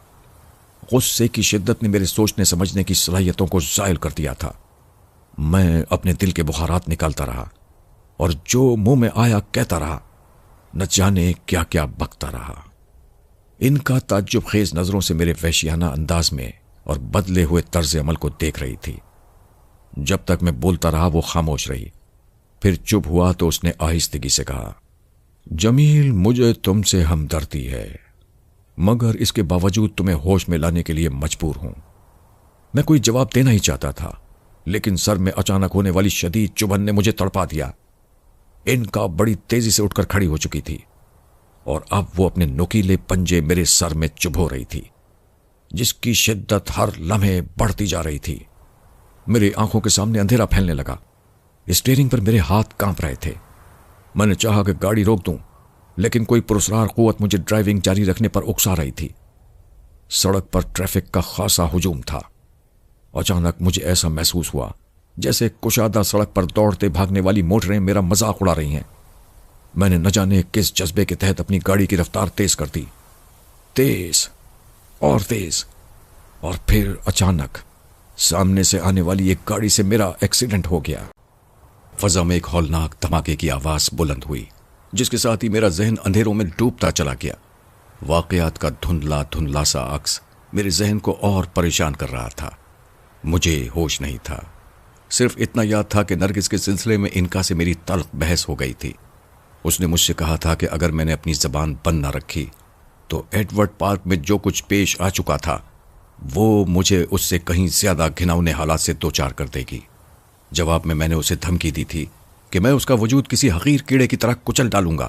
غصے کی شدت نے میرے سوچنے سمجھنے کی صلاحیتوں کو زائل کر دیا تھا۔ میں اپنے دل کے بخارات نکالتا رہا اور جو منہ میں آیا کہتا رہا، نہ جانے کیا کیا بکتا رہا۔ ان کا تعجب خیز نظروں سے میرے وحشیانہ انداز میں اور بدلے ہوئے طرز عمل کو دیکھ رہی تھی۔ جب تک میں بولتا رہا وہ خاموش رہی، پھر چپ ہوا تو اس نے آہستگی سے کہا، جمیل، مجھے تم سے ہمدردی ہے، مگر اس کے باوجود تمہیں ہوش میں لانے کے لیے مجبور ہوں۔ میں کوئی جواب دینا ہی چاہتا تھا، لیکن سر میں اچانک ہونے والی شدید چبھن نے مجھے تڑپا دیا۔ ان کا بڑی تیزی سے اٹھ کر کھڑی ہو چکی تھی اور اب وہ اپنے نوکیلے پنجے میرے سر میں چبھو رہی تھی، جس کی شدت ہر لمحے بڑھتی جا رہی تھی۔ میری آنکھوں کے سامنے اندھیرا پھیلنے لگا، اسٹیئرنگ پر میرے ہاتھ کانپ رہے تھے۔ میں نے چاہا کہ گاڑی روک دوں، لیکن کوئی پراسرار قوت مجھے ڈرائیونگ جاری رکھنے پر اکسا رہی تھی۔ سڑک پر ٹریفک کا خاصا ہجوم تھا۔ اچانک مجھے ایسا محسوس ہوا جیسے کشادہ سڑک پر دوڑتے بھاگنے والی موٹریں میرا مذاق اڑا رہی ہیں۔ میں نے نہ جانے کس جذبے کے تحت اپنی گاڑی کی رفتار تیز کر دی، تیز اور تیز، اور پھر اچانک سامنے سے آنے والی ایک گاڑی سے میرا ایکسیڈنٹ ہو گیا۔ فضا میں ایک ہولناک دھماکے کی آواز بلند ہوئی، جس کے ساتھ ہی میرا ذہن اندھیروں میں ڈوبتا چلا گیا۔ واقعات کا دھندلا دھندلا سا عکس میرے ذہن کو اور پریشان کر رہا تھا۔ مجھے ہوش نہیں تھا، صرف اتنا یاد تھا کہ نرگس کے سلسلے میں انکا سے میری تلخ بحث ہو گئی تھی۔ اس نے مجھ سے کہا تھا کہ اگر میں نے اپنی زبان بند نہ رکھی تو ایڈورڈ پارک میں جو کچھ پیش آ چکا تھا وہ مجھے اس سے کہیں زیادہ گھناؤنے حالات سے دوچار کر دے گی۔ جواب میں نے اسے دھمکی دی تھی کہ میں اس کا وجود کسی حقیر کیڑے کی طرح کچل ڈالوں گا۔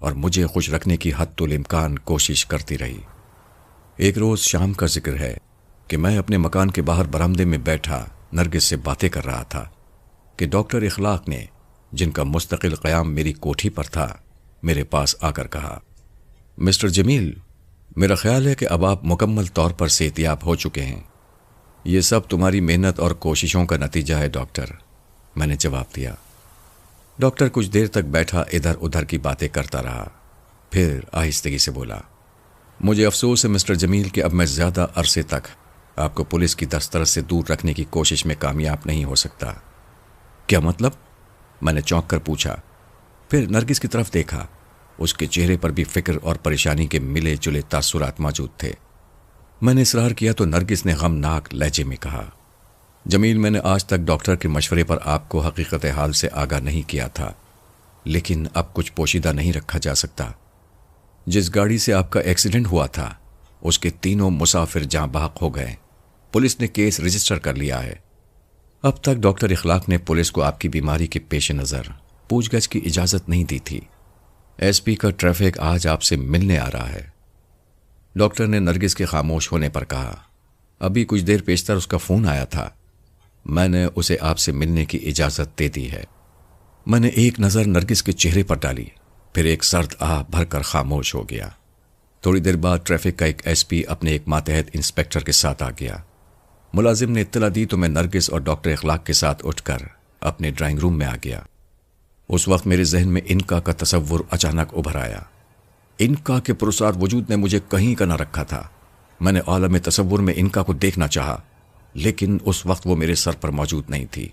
اور مجھے خوش رکھنے کی حد الامکان کوشش کرتی رہی۔ ایک روز شام کا ذکر ہے کہ میں اپنے مکان کے باہر برآمدے میں بیٹھا نرگس سے باتیں کر رہا تھا کہ ڈاکٹر اخلاق نے، جن کا مستقل قیام میری کوٹھی پر تھا، میرے پاس آ کر کہا، مسٹر جمیل، میرا خیال ہے کہ اب آپ مکمل طور پر صحتیاب ہو چکے ہیں۔ یہ سب تمہاری محنت اور کوششوں کا نتیجہ ہے ڈاکٹر، میں نے جواب دیا۔ ڈاکٹر کچھ دیر تک بیٹھا ادھر ادھر کی باتیں کرتا رہا، پھر آہستگی سے بولا، مجھے افسوس ہے مسٹر جمیل کہ اب میں زیادہ عرصے تک آپ کو پولیس کی دسترس سے دور رکھنے کی کوشش میں کامیاب نہیں ہو سکتا۔ کیا مطلب؟ میں نے چونک کر پوچھا، پھر نرگس کی طرف دیکھا۔ اس کے چہرے پر بھی فکر اور پریشانی کے ملے جلے تاثرات موجود تھے۔ میں نے اصرار کیا تو نرگس نے غمناک لہجے میں کہا، جمیل، میں نے آج تک ڈاکٹر کے مشورے پر آپ کو حقیقت حال سے آگاہ نہیں کیا تھا، لیکن اب کچھ پوشیدہ نہیں رکھا جا سکتا۔ جس گاڑی سے آپ کا ایکسیڈنٹ ہوا تھا اس کے تینوں مسافر جاں بحق ہو گئے۔ پولیس نے کیس رجسٹر کر لیا ہے۔ اب تک ڈاکٹر اخلاق نے پولیس کو آپ کی بیماری کے پیش نظر پوچھ گچھ کی اجازت نہیں دی تھی۔ ایس پی کا ٹریفک آج آپ سے ملنے آ رہا ہے۔ ڈاکٹر نے نرگس کے خاموش ہونے پر کہا، ابھی کچھ دیر پیشتر اس کا فون آیا تھا، میں نے اسے آپ سے ملنے کی اجازت دے دی ہے۔ میں نے ایک نظر نرگس کے چہرے پر ڈالی، پھر ایک سرد آہ بھر کر خاموش ہو گیا۔ تھوڑی دیر بعد ٹریفک کا ایک ایس پی اپنے ایک ماتحت انسپیکٹر کے ساتھ آ گیا۔ ملازم نے اطلاع دی تو میں نرگس اور ڈاکٹر اخلاق کے ساتھ اٹھ کر اپنے ڈرائنگ روم میں آ گیا۔ اس وقت میرے ذہن میں انکا کا تصور اچانک ابھر آیا۔ انکا کے پرسرار وجود نے مجھے کہیں کا نہ رکھا تھا۔ میں نے عالم تصور میں انکا کو دیکھنا چاہا، لیکن اس وقت وہ میرے سر پر موجود نہیں تھی۔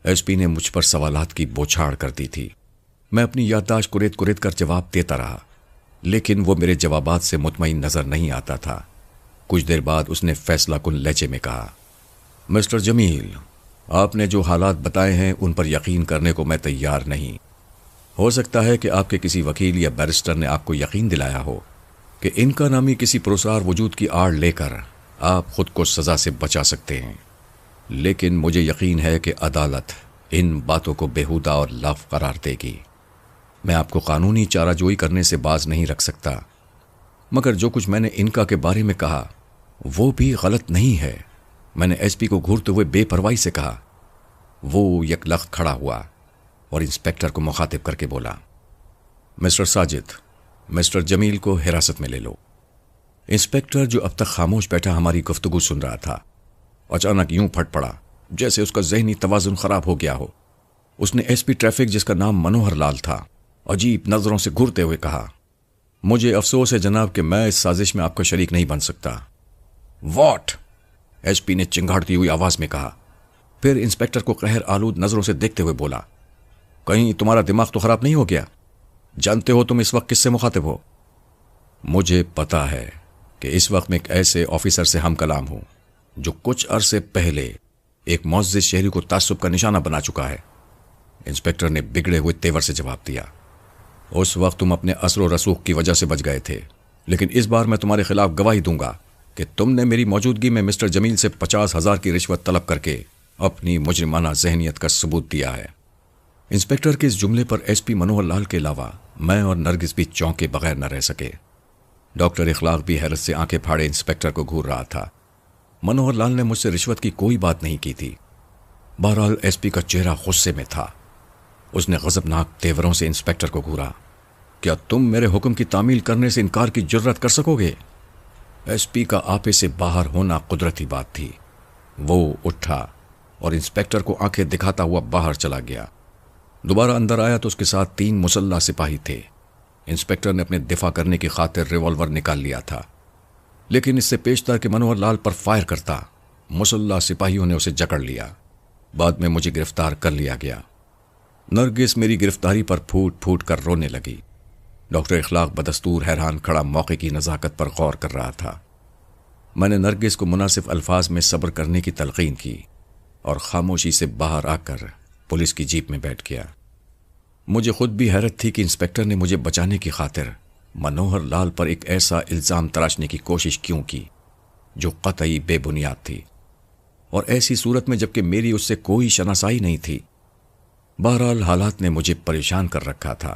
ایس پی نے مجھ پر سوالات کی بوچھاڑ کر دی تھی۔ میں اپنی یادداشت کریت کریت کر جواب دیتا رہا، لیکن وہ میرے جوابات سے مطمئن نظر نہیں آتا تھا۔ کچھ دیر بعد اس نے فیصلہ کن لہجے میں کہا، مسٹر جمیل، آپ نے جو حالات بتائے ہیں ان پر یقین کرنے کو میں تیار نہیں۔ ہو سکتا ہے کہ آپ کے کسی وکیل یا بیرسٹر نے آپ کو یقین دلایا ہو کہ ان کا نامی کسی پرسرار وجود کی آڑ لے کر آپ خود کو سزا سے بچا سکتے ہیں، لیکن مجھے یقین ہے کہ عدالت ان باتوں کو بیہودہ اور لاف قرار دے گی۔ میں آپ کو قانونی چارہ جوئی کرنے سے باز نہیں رکھ سکتا، مگر جو کچھ میں نے انکا کے بارے میں کہا وہ بھی غلط نہیں ہے۔ میں نے ایس پی کو گھورتے ہوئے بے پرواہی سے کہا۔ وہ یک لخت کھڑا ہوا اور انسپیکٹر کو مخاطب کر کے بولا، مسٹر ساجد، مسٹر جمیل کو حراست میں لے لو۔ انسپیکٹر جو اب تک خاموش بیٹھا ہماری گفتگو سن رہا تھا، اچانک یوں پھٹ پڑا جیسے اس کا ذہنی توازن خراب ہو گیا ہو۔ اس نے ایس پی ٹریفک، جس کا نام منوہر لال تھا، عجیب نظروں سے گھورتے ہوئے کہا، مجھے افسوس ہے جناب کہ میں اس سازش میں آپ کا شریک نہیں بن سکتا۔ واٹ؟ ایس پی نے چنگھاڑتی ہوئی آواز میں کہا، پھر انسپیکٹر کو قہر آلود نظروں سے دیکھتے ہوئے بولا، کہیں تمہارا دماغ تو خراب نہیں ہو گیا؟ جانتے ہو تم اس وقت کس سے مخاطب ہو؟ مجھے پتا ہے کہ اس وقت میں ایک ایسے آفیسر سے ہم کلام ہوں جو کچھ عرصے پہلے ایک معزز شہری کو تعصب کا نشانہ بنا چکا ہے۔ انسپیکٹر نے بگڑے ہوئے تیور سے جواب دیا، اس وقت تم اپنے اثر و رسوخ کی وجہ سے بچ گئے تھے، لیکن اس بار میں تمہارے خلاف گواہی دوں گا کہ تم نے میری موجودگی میں مسٹر جمیل سے 50,000 کی رشوت طلب کر کے اپنی مجرمانہ ذہنیت کا ثبوت دیا ہے۔ انسپیکٹر کے اس جملے پر ایس پی منوہر لال کے علاوہ میں اور نرگس بھی چونکے بغیر نہ رہ سکے۔ ڈاکٹر اخلاق بھی حیرت سے آنکھیں پھاڑے انسپیکٹر کو گھور رہا تھا۔ منوہر لال نے مجھ سے رشوت کی کوئی بات نہیں کی تھی۔ بہرحال ایس پی کا چہرہ غصے میں تھا۔ اس نے غضبناک تیوروں سے انسپیکٹر کو گھورا، کیا تم میرے حکم کی تعمیل کرنے سے انکار کی جرت کر سکو گے؟ ایس پی کا آپے سے باہر ہونا قدرتی بات تھی۔ وہ اٹھا اور انسپیکٹر کو آنکھیں دکھاتا ہوا باہر چلا گیا۔ دوبارہ اندر آیا تو اس کے ساتھ 3 مسلح سپاہی تھے۔ انسپیکٹر نے اپنے دفاع کرنے کی خاطر ریوالور نکال لیا تھا، لیکن اس سے پیشتر کہ منوہر لال پر فائر کرتا، مسلح سپاہیوں نے اسے جکڑ لیا۔ بعد میں مجھے گرفتار کر لیا گیا۔ نرگس میری گرفتاری پر پھوٹ پھوٹ کر رونے لگی۔ ڈاکٹر اخلاق بدستور حیران کھڑا موقع کی نزاکت پر غور کر رہا تھا۔ میں نے نرگس کو مناسب الفاظ میں صبر کرنے کی تلقین کی اور خاموشی سے باہر آ کر پولیس کی جیپ میں بیٹھ گیا۔ مجھے خود بھی حیرت تھی کہ انسپیکٹر نے مجھے بچانے کی خاطر منوہر لال پر ایک ایسا الزام تراشنے کی کوشش کیوں کی جو قطعی بے بنیاد تھی، اور ایسی صورت میں جبکہ میری اس سے کوئی شناسائی نہیں تھی۔ بہرحال حالات نے مجھے پریشان کر رکھا تھا۔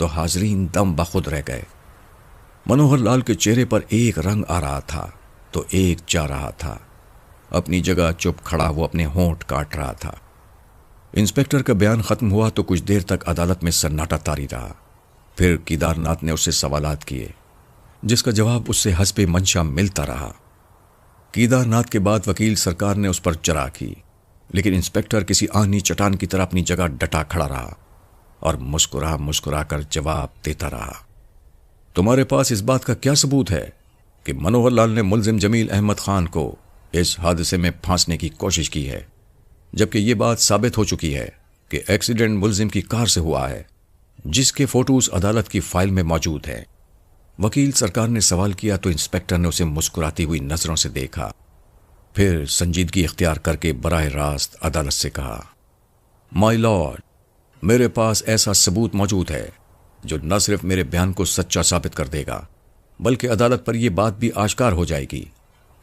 تو حاضرین دم بخود رہ گئے۔ منوہر لال کے چہرے پر ایک رنگ آ رہا تھا تو ایک جا رہا تھا۔ اپنی جگہ چپ کھڑا وہ اپنے ہونٹ کاٹ رہا تھا۔ انسپکٹر کا بیان ختم ہوا تو کچھ دیر تک عدالت میں سناٹا طاری رہا۔ پھر کیدار ناتھ نے اس سے سوالات کیے جس کا جواب اس سے حسب منشا ملتا رہا۔ کیدار ناتھ کے بعد وکیل سرکار نے اس پر چرا کی، لیکن انسپکٹر کسی آہنی چٹان کی طرح اپنی جگہ ڈٹا کھڑا رہا اور مسکرا مسکرا کر جواب دیتا رہا۔ تمہارے پاس اس بات کا کیا ثبوت ہے کہ منوہر لال نے ملزم جمیل احمد خان کو اس حادثے میں پھانسنے کی کوشش کی ہے، جبکہ یہ بات ثابت ہو چکی ہے کہ ایکسیڈنٹ ملزم کی کار سے ہوا ہے، جس کے فوٹوز عدالت کی فائل میں موجود ہیں؟ وکیل سرکار نے سوال کیا تو انسپکٹر نے اسے مسکراتی ہوئی نظروں سے دیکھا، پھر سنجیدگی اختیار کر کے براہ راست عدالت سے کہا، مائی لارڈ، میرے پاس ایسا ثبوت موجود ہے جو نہ صرف میرے بیان کو سچا ثابت کر دے گا بلکہ عدالت پر یہ بات بھی آشکار ہو جائے گی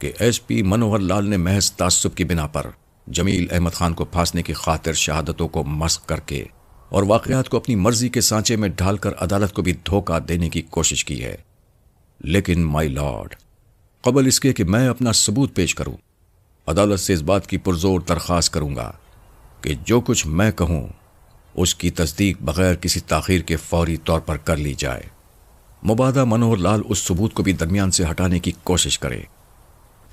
کہ ایس پی منوہر لال نے محض تعصب کی بنا پر جمیل احمد خان کو پھانسنے کی خاطر شہادتوں کو مسخ کر کے اور واقعات کو اپنی مرضی کے سانچے میں ڈھال کر عدالت کو بھی دھوکہ دینے کی کوشش کی ہے۔ لیکن مائی لارڈ، قبل اس کے کہ میں اپنا ثبوت پیش کروں، عدالت سے اس بات کی پرزور درخواست کروں گا کہ جو کچھ میں کہوں اس کی تصدیق بغیر کسی تاخیر کے فوری طور پر کر لی جائے۔ مبادا منوہر لال اس ثبوت کو بھی درمیان سے ہٹانے کی کوشش کرے۔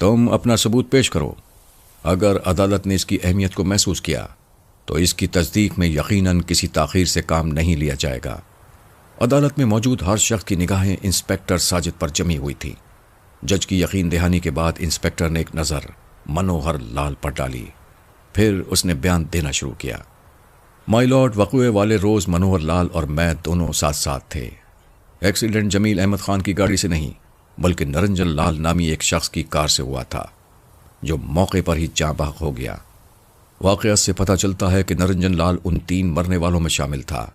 تم اپنا ثبوت پیش کرو۔ اگر عدالت نے اس کی اہمیت کو محسوس کیا تو اس کی تصدیق میں یقیناً کسی تاخیر سے کام نہیں لیا جائے گا۔ عدالت میں موجود ہر شخص کی نگاہیں انسپکٹر ساجد پر جمی ہوئی تھیں۔ جج کی یقین دہانی کے بعد انسپکٹر نے ایک نظر منوہر لال پر ڈالی، پھر اس نے بیان دینا شروع کیا۔ مائی لارڈ، وقوعے والے روز منوہر لال اور میں دونوں ساتھ ساتھ تھے۔ ایکسیڈنٹ جمیل احمد خان کی گاڑی سے نہیں بلکہ نرنجن لال نامی ایک شخص کی کار سے ہوا تھا جو موقع پر ہی جاں بحق ہو گیا۔ واقعات سے پتہ چلتا ہے کہ نرنجن لال ان 3 مرنے والوں میں شامل تھا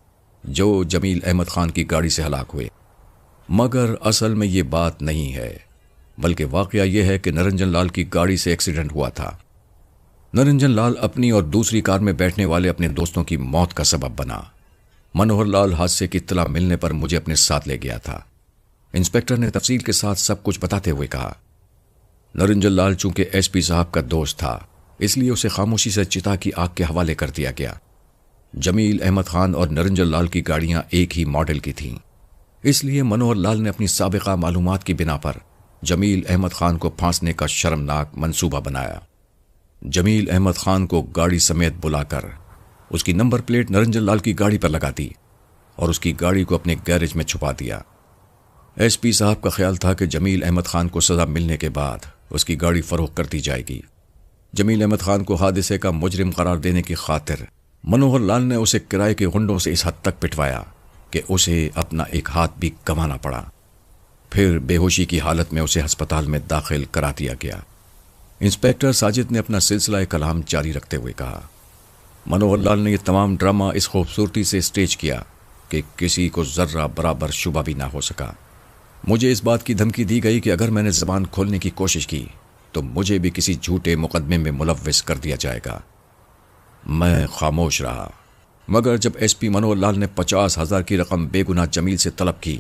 جو جمیل احمد خان کی گاڑی سے ہلاک ہوئے، مگر اصل میں یہ بات نہیں ہے، بلکہ واقعہ یہ ہے کہ نرنجن لال کی گاڑی سے ایکسیڈنٹ ہوا تھا۔ نرنجن لال اپنی اور دوسری کار میں بیٹھنے والے اپنے دوستوں کی موت کا سبب بنا۔ منوہر لال حادثے کی اطلاع ملنے پر مجھے اپنے ساتھ لے گیا تھا۔ انسپکٹر نے تفصیل کے ساتھ سب کچھ بتاتے ہوئے کہا، نرنجن لال چونکہ ایس پی صاحب کا دوست تھا اس لیے اسے خاموشی سے چتا کی آگ کے حوالے کر دیا گیا۔ جمیل احمد خان اور نرنجن لال کی گاڑیاں ایک ہی ماڈل کی تھیں، اس لیے منوہر لال نے اپنی سابقہ معلومات کی بنا پر جمیل احمد خان کو پھانسنے کا شرمناک منصوبہ بنایا۔ جمیل احمد خان کو گاڑی سمیت بلا کر اس کی نمبر پلیٹ نرنجن لال کی گاڑی پر لگا دی اور اس کی گاڑی کو اپنے گیرج میں چھپا دیا۔ ایس پی صاحب کا خیال تھا کہ جمیل احمد خان کو سزا ملنے کے بعد اس کی گاڑی فروخت کر دی جائے گی۔ جمیل احمد خان کو حادثے کا مجرم قرار دینے کی خاطر منوہر لال نے اسے کرائے کے غنڈوں سے اس حد تک پٹوایا کہ اسے اپنا ایک ہاتھ بھی گنوانا پڑا۔ پھر بے ہوشی کی حالت میں اسے ہسپتال میں داخل کرا دیا گیا۔ انسپکٹر ساجد نے اپنا سلسلہ کلام جاری رکھتے ہوئے کہا، منوہر لال نے یہ تمام ڈرامہ اس خوبصورتی سے اسٹیج کیا کہ کسی کو ذرہ برابر شبہ بھی نہ ہو سکا۔ مجھے اس بات کی دھمکی دی گئی کہ اگر میں نے زبان کھولنے کی کوشش کی تو مجھے بھی کسی جھوٹے مقدمے میں ملوث کر دیا جائے گا۔ میں خاموش رہا، مگر جب ایس پی منوہر لال نے 50,000 کی رقم بے گناہ جمیل سے طلب کی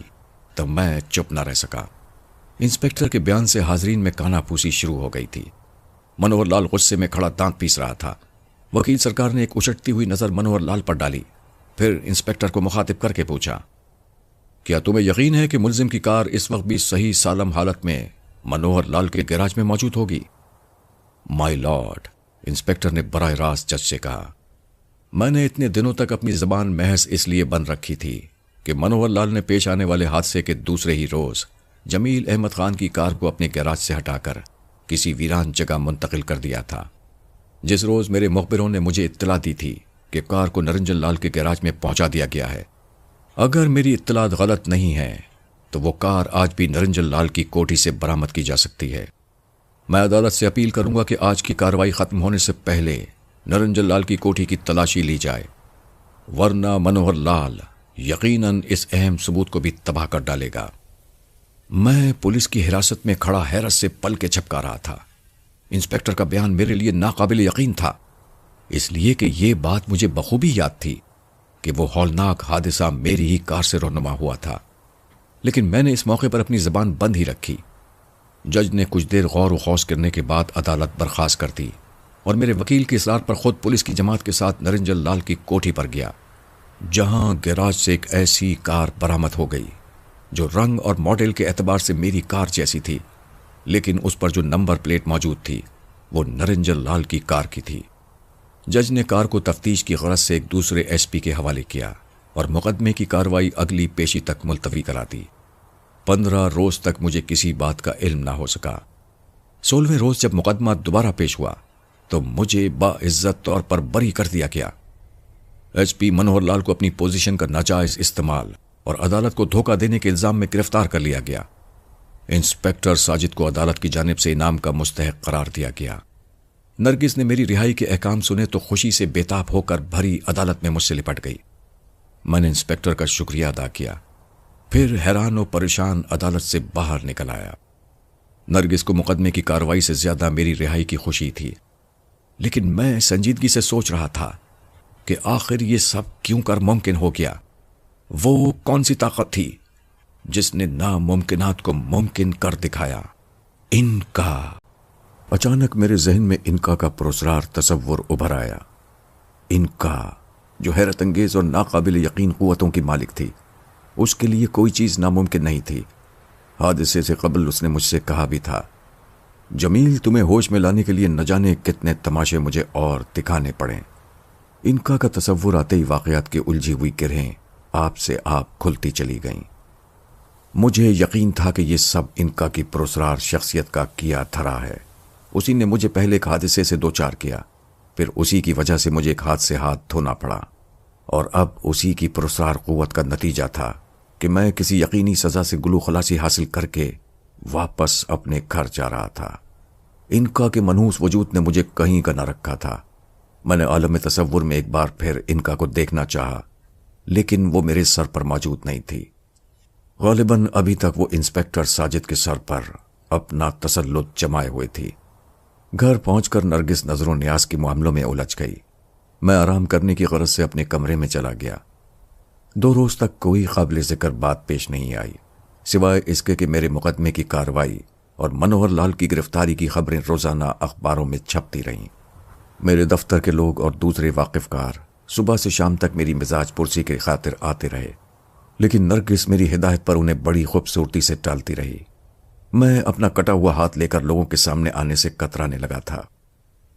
تو میں چپ نہ رہ سکا۔ انسپکٹر کے بیان سے حاضرین میں کانا پھوسی شروع ہو گئی تھی۔ منوہر لال غصے میں کھڑا دانت پیس رہا تھا۔ وکیل سرکار نے ایک اچھٹتی ہوئی نظر منوہر لال پر ڈالی، پھر انسپکٹر کو مخاطب کر کے پوچھا، کیا تمہیں یقین ہے کہ ملزم کی کار اس وقت بھی صحیح سالم حالت میں منوہر لال کے گیراج میں موجود ہوگی؟ مائی لارڈ، انسپکٹر نے براہ راست جج سے کہا، میں نے اتنے دنوں تک اپنی زبان محض اس لیے بند رکھی تھی کہ منوہر لال نے پیش آنے والے حادثے کے دوسرے ہی روز جمیل احمد خان کی کار کو اپنے گیراج سے ہٹا کر کسی ویران جگہ منتقل کر دیا تھا۔ جس روز میرے مخبروں نے مجھے اطلاع دی تھی کہ کار کو نرنجن لال کے گیراج میں پہنچا دیا گیا ہے، اگر میری اطلاعات غلط نہیں ہیں تو وہ کار آج بھی نرنجن لال کی کوٹھی سے برآمد کی جا سکتی ہے۔ میں عدالت سے اپیل کروں گا کہ آج کی کارروائی ختم ہونے سے پہلے نرنجن لال کی کوٹھی کی تلاشی لی جائے، ورنہ منوہر لال یقیناً اس اہم ثبوت کو بھی تباہ کر ڈالے گا۔ میں پولیس کی حراست میں کھڑا حیرت سے پل کے جھپکا رہا تھا۔ انسپکٹر کا بیان میرے لیے ناقابل یقین تھا، اس لیے کہ یہ بات مجھے بخوبی یاد تھی کہ وہ ہولناک حادثہ میری ہی کار سے رونما ہوا تھا، لیکن میں نے اس موقع پر اپنی زبان بند ہی رکھی۔ جج نے کچھ دیر غور و خوض کرنے کے بعد عدالت برخاست کر دی اور میرے وکیل کی اصرار پر خود پولیس کی جماعت کے ساتھ نرنجن لال کی کوٹھی پر گیا، جہاں گیراج سے ایک ایسی کار برآمد ہو گئی جو رنگ اور ماڈل کے اعتبار سے میری کار جیسی تھی، لیکن اس پر جو نمبر پلیٹ موجود تھی وہ نرنجن لال کی کار کی تھی۔ جج نے کار کو تفتیش کی غرض سے ایک دوسرے ایس پی کے حوالے کیا اور مقدمے کی کارروائی اگلی پیشی تک ملتوی کرا دی۔ 15 روز تک مجھے کسی بات کا علم نہ ہو سکا۔ 16ویں روز جب مقدمہ دوبارہ پیش ہوا تو مجھے باعزت طور پر بری کر دیا گیا۔ ایس پی منوہر لال کو اپنی پوزیشن کا ناجائز استعمال اور عدالت کو دھوکہ دینے کے الزام میں گرفتار کر لیا گیا۔ انسپکٹر ساجد کو عدالت کی جانب سے انعام کا مستحق قرار دیا گیا۔ نرگس نے میری رہائی کے احکام سنے تو خوشی سے بے تاب ہو کر بھری عدالت میں مجھ سے لپٹ گئی۔ میں نے انسپکٹر کا شکریہ ادا کیا، پھر حیران و پریشان عدالت سے باہر نکل آیا۔ نرگس کو مقدمے کی کارروائی سے زیادہ میری رہائی کی خوشی تھی، لیکن میں سنجیدگی سے سوچ رہا تھا کہ آخر یہ سب کیوں کر ممکن ہو گیا؟ وہ کون سی طاقت تھی جس نے ناممکنات کو ممکن کر دکھایا؟ انکا۔ اچانک میرے ذہن میں انکا کا پراسرار تصور ابھر آیا۔ انکا جو حیرت انگیز اور ناقابل یقین قوتوں کی مالک تھی، اس کے لیے کوئی چیز ناممکن نہیں تھی۔ حادثے سے قبل اس نے مجھ سے کہا بھی تھا، جمیل تمہیں ہوش میں لانے کے لیے نہ جانے کتنے تماشے مجھے اور دکھانے پڑیں۔ انکا کا تصور آتے ہی واقعات کی الجھی ہوئی گرہیں آپ سے آپ کھلتی چلی گئیں۔ مجھے یقین تھا کہ یہ سب انکا کی پراسرار شخصیت کا کیا دھرا ہے۔ اسی نے مجھے پہلے ایک حادثے سے دوچار کیا، پھر اسی کی وجہ سے مجھے ایک ہاتھ سے ہاتھ دھونا پڑا، اور اب اسی کی پراسرار قوت کا نتیجہ تھا کہ میں کسی یقینی سزا سے گلو خلاصی حاصل کر کے واپس اپنے گھر جا رہا تھا۔ انکا کے منحوس وجود نے مجھے کہیں کا نہ رکھا تھا۔ میں نے عالم تصور میں ایک بار پھر انکا کو دیکھنا چاہا، لیکن وہ میرے سر پر موجود نہیں تھی۔ غالباً ابھی تک وہ انسپکٹر ساجد کے سر پر اپنا تسلط جمائے ہوئے تھی۔ گھر پہنچ کر نرگس نظر و نیاز کے معاملوں میں الجھ گئی۔ میں آرام کرنے کی غرض سے اپنے کمرے میں چلا گیا۔ 2 روز تک کوئی قابل ذکر بات پیش نہیں آئی، سوائے اس کے کہ میرے مقدمے کی کارروائی اور منوہر لال کی گرفتاری کی خبریں روزانہ اخباروں میں چھپتی رہیں۔ میرے دفتر کے لوگ اور دوسرے واقف کار صبح سے شام تک میری مزاج پرسی کی خاطر آتے رہے، لیکن نرگس میری ہدایت پر انہیں بڑی خوبصورتی سے ٹالتی رہی۔ میں اپنا کٹا ہوا ہاتھ لے کر لوگوں کے سامنے آنے سے کترانے لگا تھا۔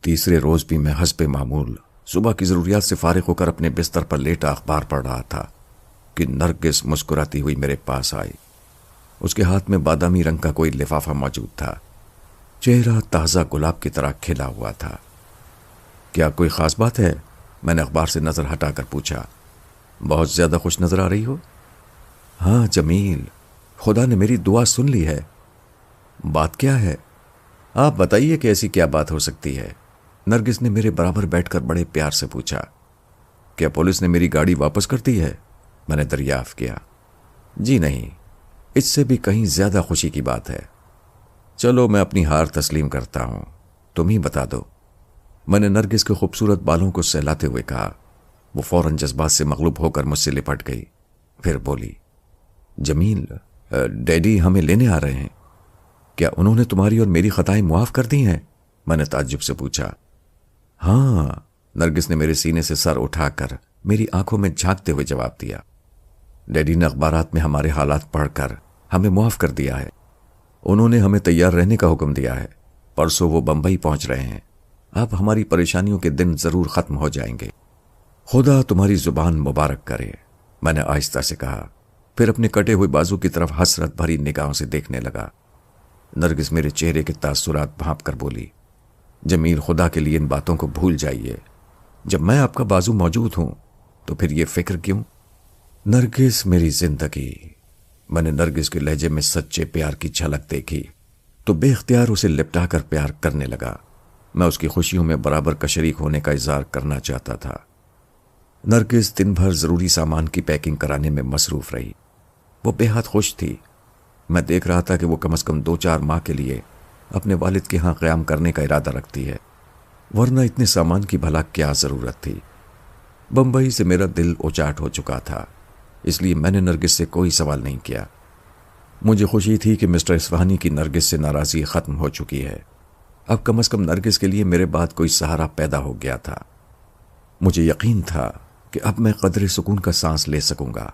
تیسرے روز بھی میں حسب معمول صبح کی ضروریات سے فارغ ہو کر اپنے بستر پر لیٹا اخبار پڑھ رہا تھا کہ نرگس مسکراتی ہوئی میرے پاس آئی۔ اس کے ہاتھ میں بادامی رنگ کا کوئی لفافہ موجود تھا، چہرہ تازہ گلاب کی طرح کھلا ہوا تھا۔ کیا کوئی خاص بات ہے؟ میں نے اخبار سے نظر ہٹا کر پوچھا۔ بہت زیادہ خوش نظر آ رہی ہو۔ ہاں جمیل، خدا نے میری دعا سن لی ہے۔ بات کیا ہے؟ آپ بتائیے کہ ایسی کیا بات ہو سکتی ہے؟ نرگس نے میرے برابر بیٹھ کر بڑے پیار سے پوچھا۔ کیا پولیس نے میری گاڑی واپس کر دی ہے؟ میں نے دریافت کیا۔ جی نہیں، اس سے بھی کہیں زیادہ خوشی کی بات ہے۔ چلو میں اپنی ہار تسلیم کرتا ہوں، تم ہی بتا دو۔ میں نے نرگس کے خوبصورت بالوں کو سہلاتے ہوئے کہا۔ وہ فوراً جذبات سے مغلوب ہو کر مجھ سے لپٹ گئی، پھر بولی، جمیل، ڈیڈی ہمیں لینے آ رہے ہیں، کیا انہوں نے تمہاری اور میری خطائیں معاف کر دی ہیں؟ میں نے تعجب سے پوچھا۔ ہاں، نرگس نے میرے سینے سے سر اٹھا کر میری آنکھوں میں جھانکتے ہوئے جواب دیا۔ ڈیڈی نے اخبارات میں ہمارے حالات پڑھ کر ہمیں معاف کر دیا ہے۔ انہوں نے ہمیں تیار رہنے کا حکم دیا ہے، پرسوں وہ بمبئی پہنچ رہے ہیں۔ اب ہماری پریشانیوں کے دن ضرور ختم ہو جائیں گے۔ خدا تمہاری زبان مبارک کرے، میں نے آہستہ سے کہا، پھر اپنے کٹے ہوئے بازو کی طرف حسرت بھری نگاہوں سے دیکھنے لگا۔ نرگس میرے چہرے کے تاثرات بھانپ کر بولی، جمیل، خدا کے لیے ان باتوں کو بھول جائیے۔ جب میں آپ کا بازو موجود ہوں تو پھر یہ فکر کیوں؟ نرگس میری زندگی۔ میں نے نرگس کے لہجے میں سچے پیار کی جھلک دیکھی تو بے اختیار اسے لپٹا کر پیار کرنے لگا۔ میں اس کی خوشیوں میں برابر کا شریک ہونے کا اظہار کرنا چاہتا تھا۔ نرگس دن بھر ضروری سامان کی پیکنگ کرانے میں مصروف رہی۔ وہ بے حد خوش تھی۔ میں دیکھ رہا تھا کہ وہ کم از کم 2-4 ماہ کے لیے اپنے والد کے ہاں قیام کرنے کا ارادہ رکھتی ہے، ورنہ اتنے سامان کی بھلا کیا ضرورت تھی؟ بمبئی سے میرا دل اچاٹ ہو چکا تھا، اس لیے میں نے نرگس سے کوئی سوال نہیں کیا۔ مجھے خوشی تھی کہ مسٹر اصفہانی کی نرگس سے ناراضی ختم ہو چکی ہے۔ اب کم از کم نرگس کے لیے میرے بعد کوئی سہارا پیدا ہو گیا تھا۔ مجھے یقین تھا کہ اب میں قدرے سکون کا سانس لے سکوں گا۔